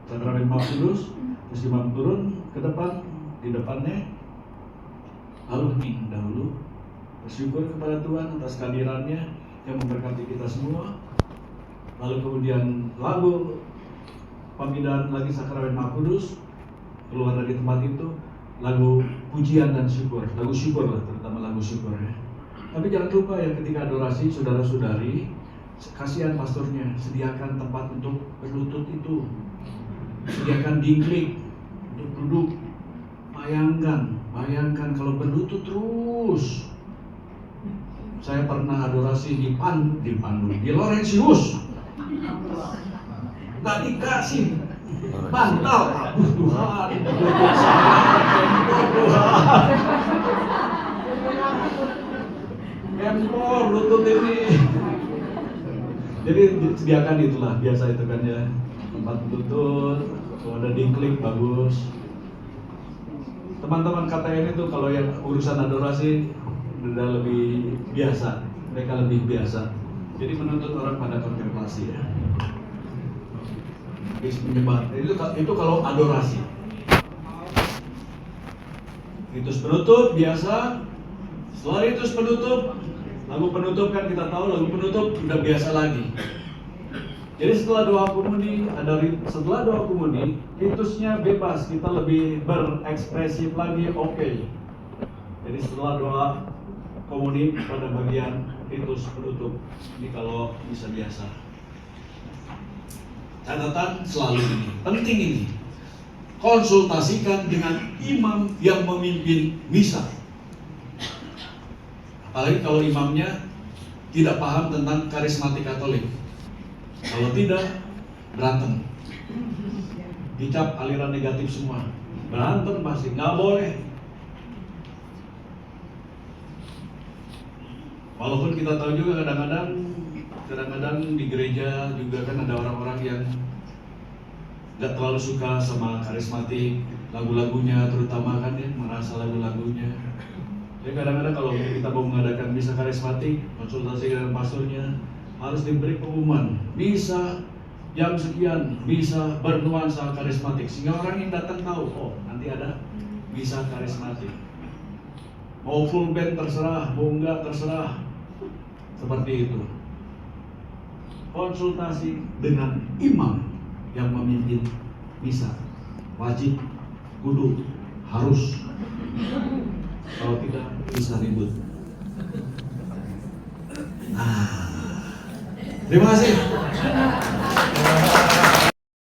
sakramen Maha Kudus, terus imam turun ke depan, di depannya, lalu hening dahulu, bersyukur kepada Tuhan atas kehadirannya yang memberkati kita semua. Lalu kemudian lagu pemindahan lagi sakramen Maha Kudus, keluar dari tempat itu, lagu pujian dan syukur, lagu syukur lah, terutama lagu syukur ya. Tapi jangan lupa ya, ketika adorasi, saudara-saudari, kasihan pastornya, sediakan tempat untuk berlutut itu, sediakan dingklik untuk duduk. Bayangkan kalau berlutut terus. Saya pernah adorasi di Laurentius, nggak dikasih bantal, Tuhan, Empor lutut ini. Jadi sediakan itulah, biasa itu kan ya, tempat lutut, kalau ada dingklik bagus. Teman-teman KTN itu kalau yang urusan adorasi udah lebih biasa, mereka lebih biasa. Jadi menuntut orang pada kontemplasi ya. Menyembah itu kalau adorasi. Ritus penutup biasa. Setelah ritus penutup, lagu penutup kan kita tahu, lagu penutup udah biasa lagi. Jadi setelah doa komuni, ritusnya bebas, kita lebih berekspresif lagi, oke. Jadi setelah doa komuni pada bagian ritus penutup, ini kalau bisa biasa. Catatan selalu ini, penting ini. konsultasikan dengan imam yang memimpin misa. Apalagi kalau imamnya tidak paham tentang karismatik Katolik. Kalau tidak, berantem. Dicap aliran negatif semua. Berantem pasti, nggak boleh. Walaupun kita tahu juga kadang-kadang di gereja juga kan ada orang-orang yang nggak terlalu suka sama karismatik, lagu-lagunya terutama kan ya, merasa lagu-lagunya. Jadi kadang-kadang kalau kita mau mengadakan misa karismatik, konsultasi dengan pastornya, harus diberi pengumuman misa jam sekian, misa bernuansa karismatik, sehingga orang yang datang tahu, oh nanti ada misa karismatik. Mau full band terserah, mau enggak terserah, seperti itu. Konsultasi dengan imam yang memimpin misa, wajib, kudu, harus. Kalau tidak bisa ribut. Terima kasih.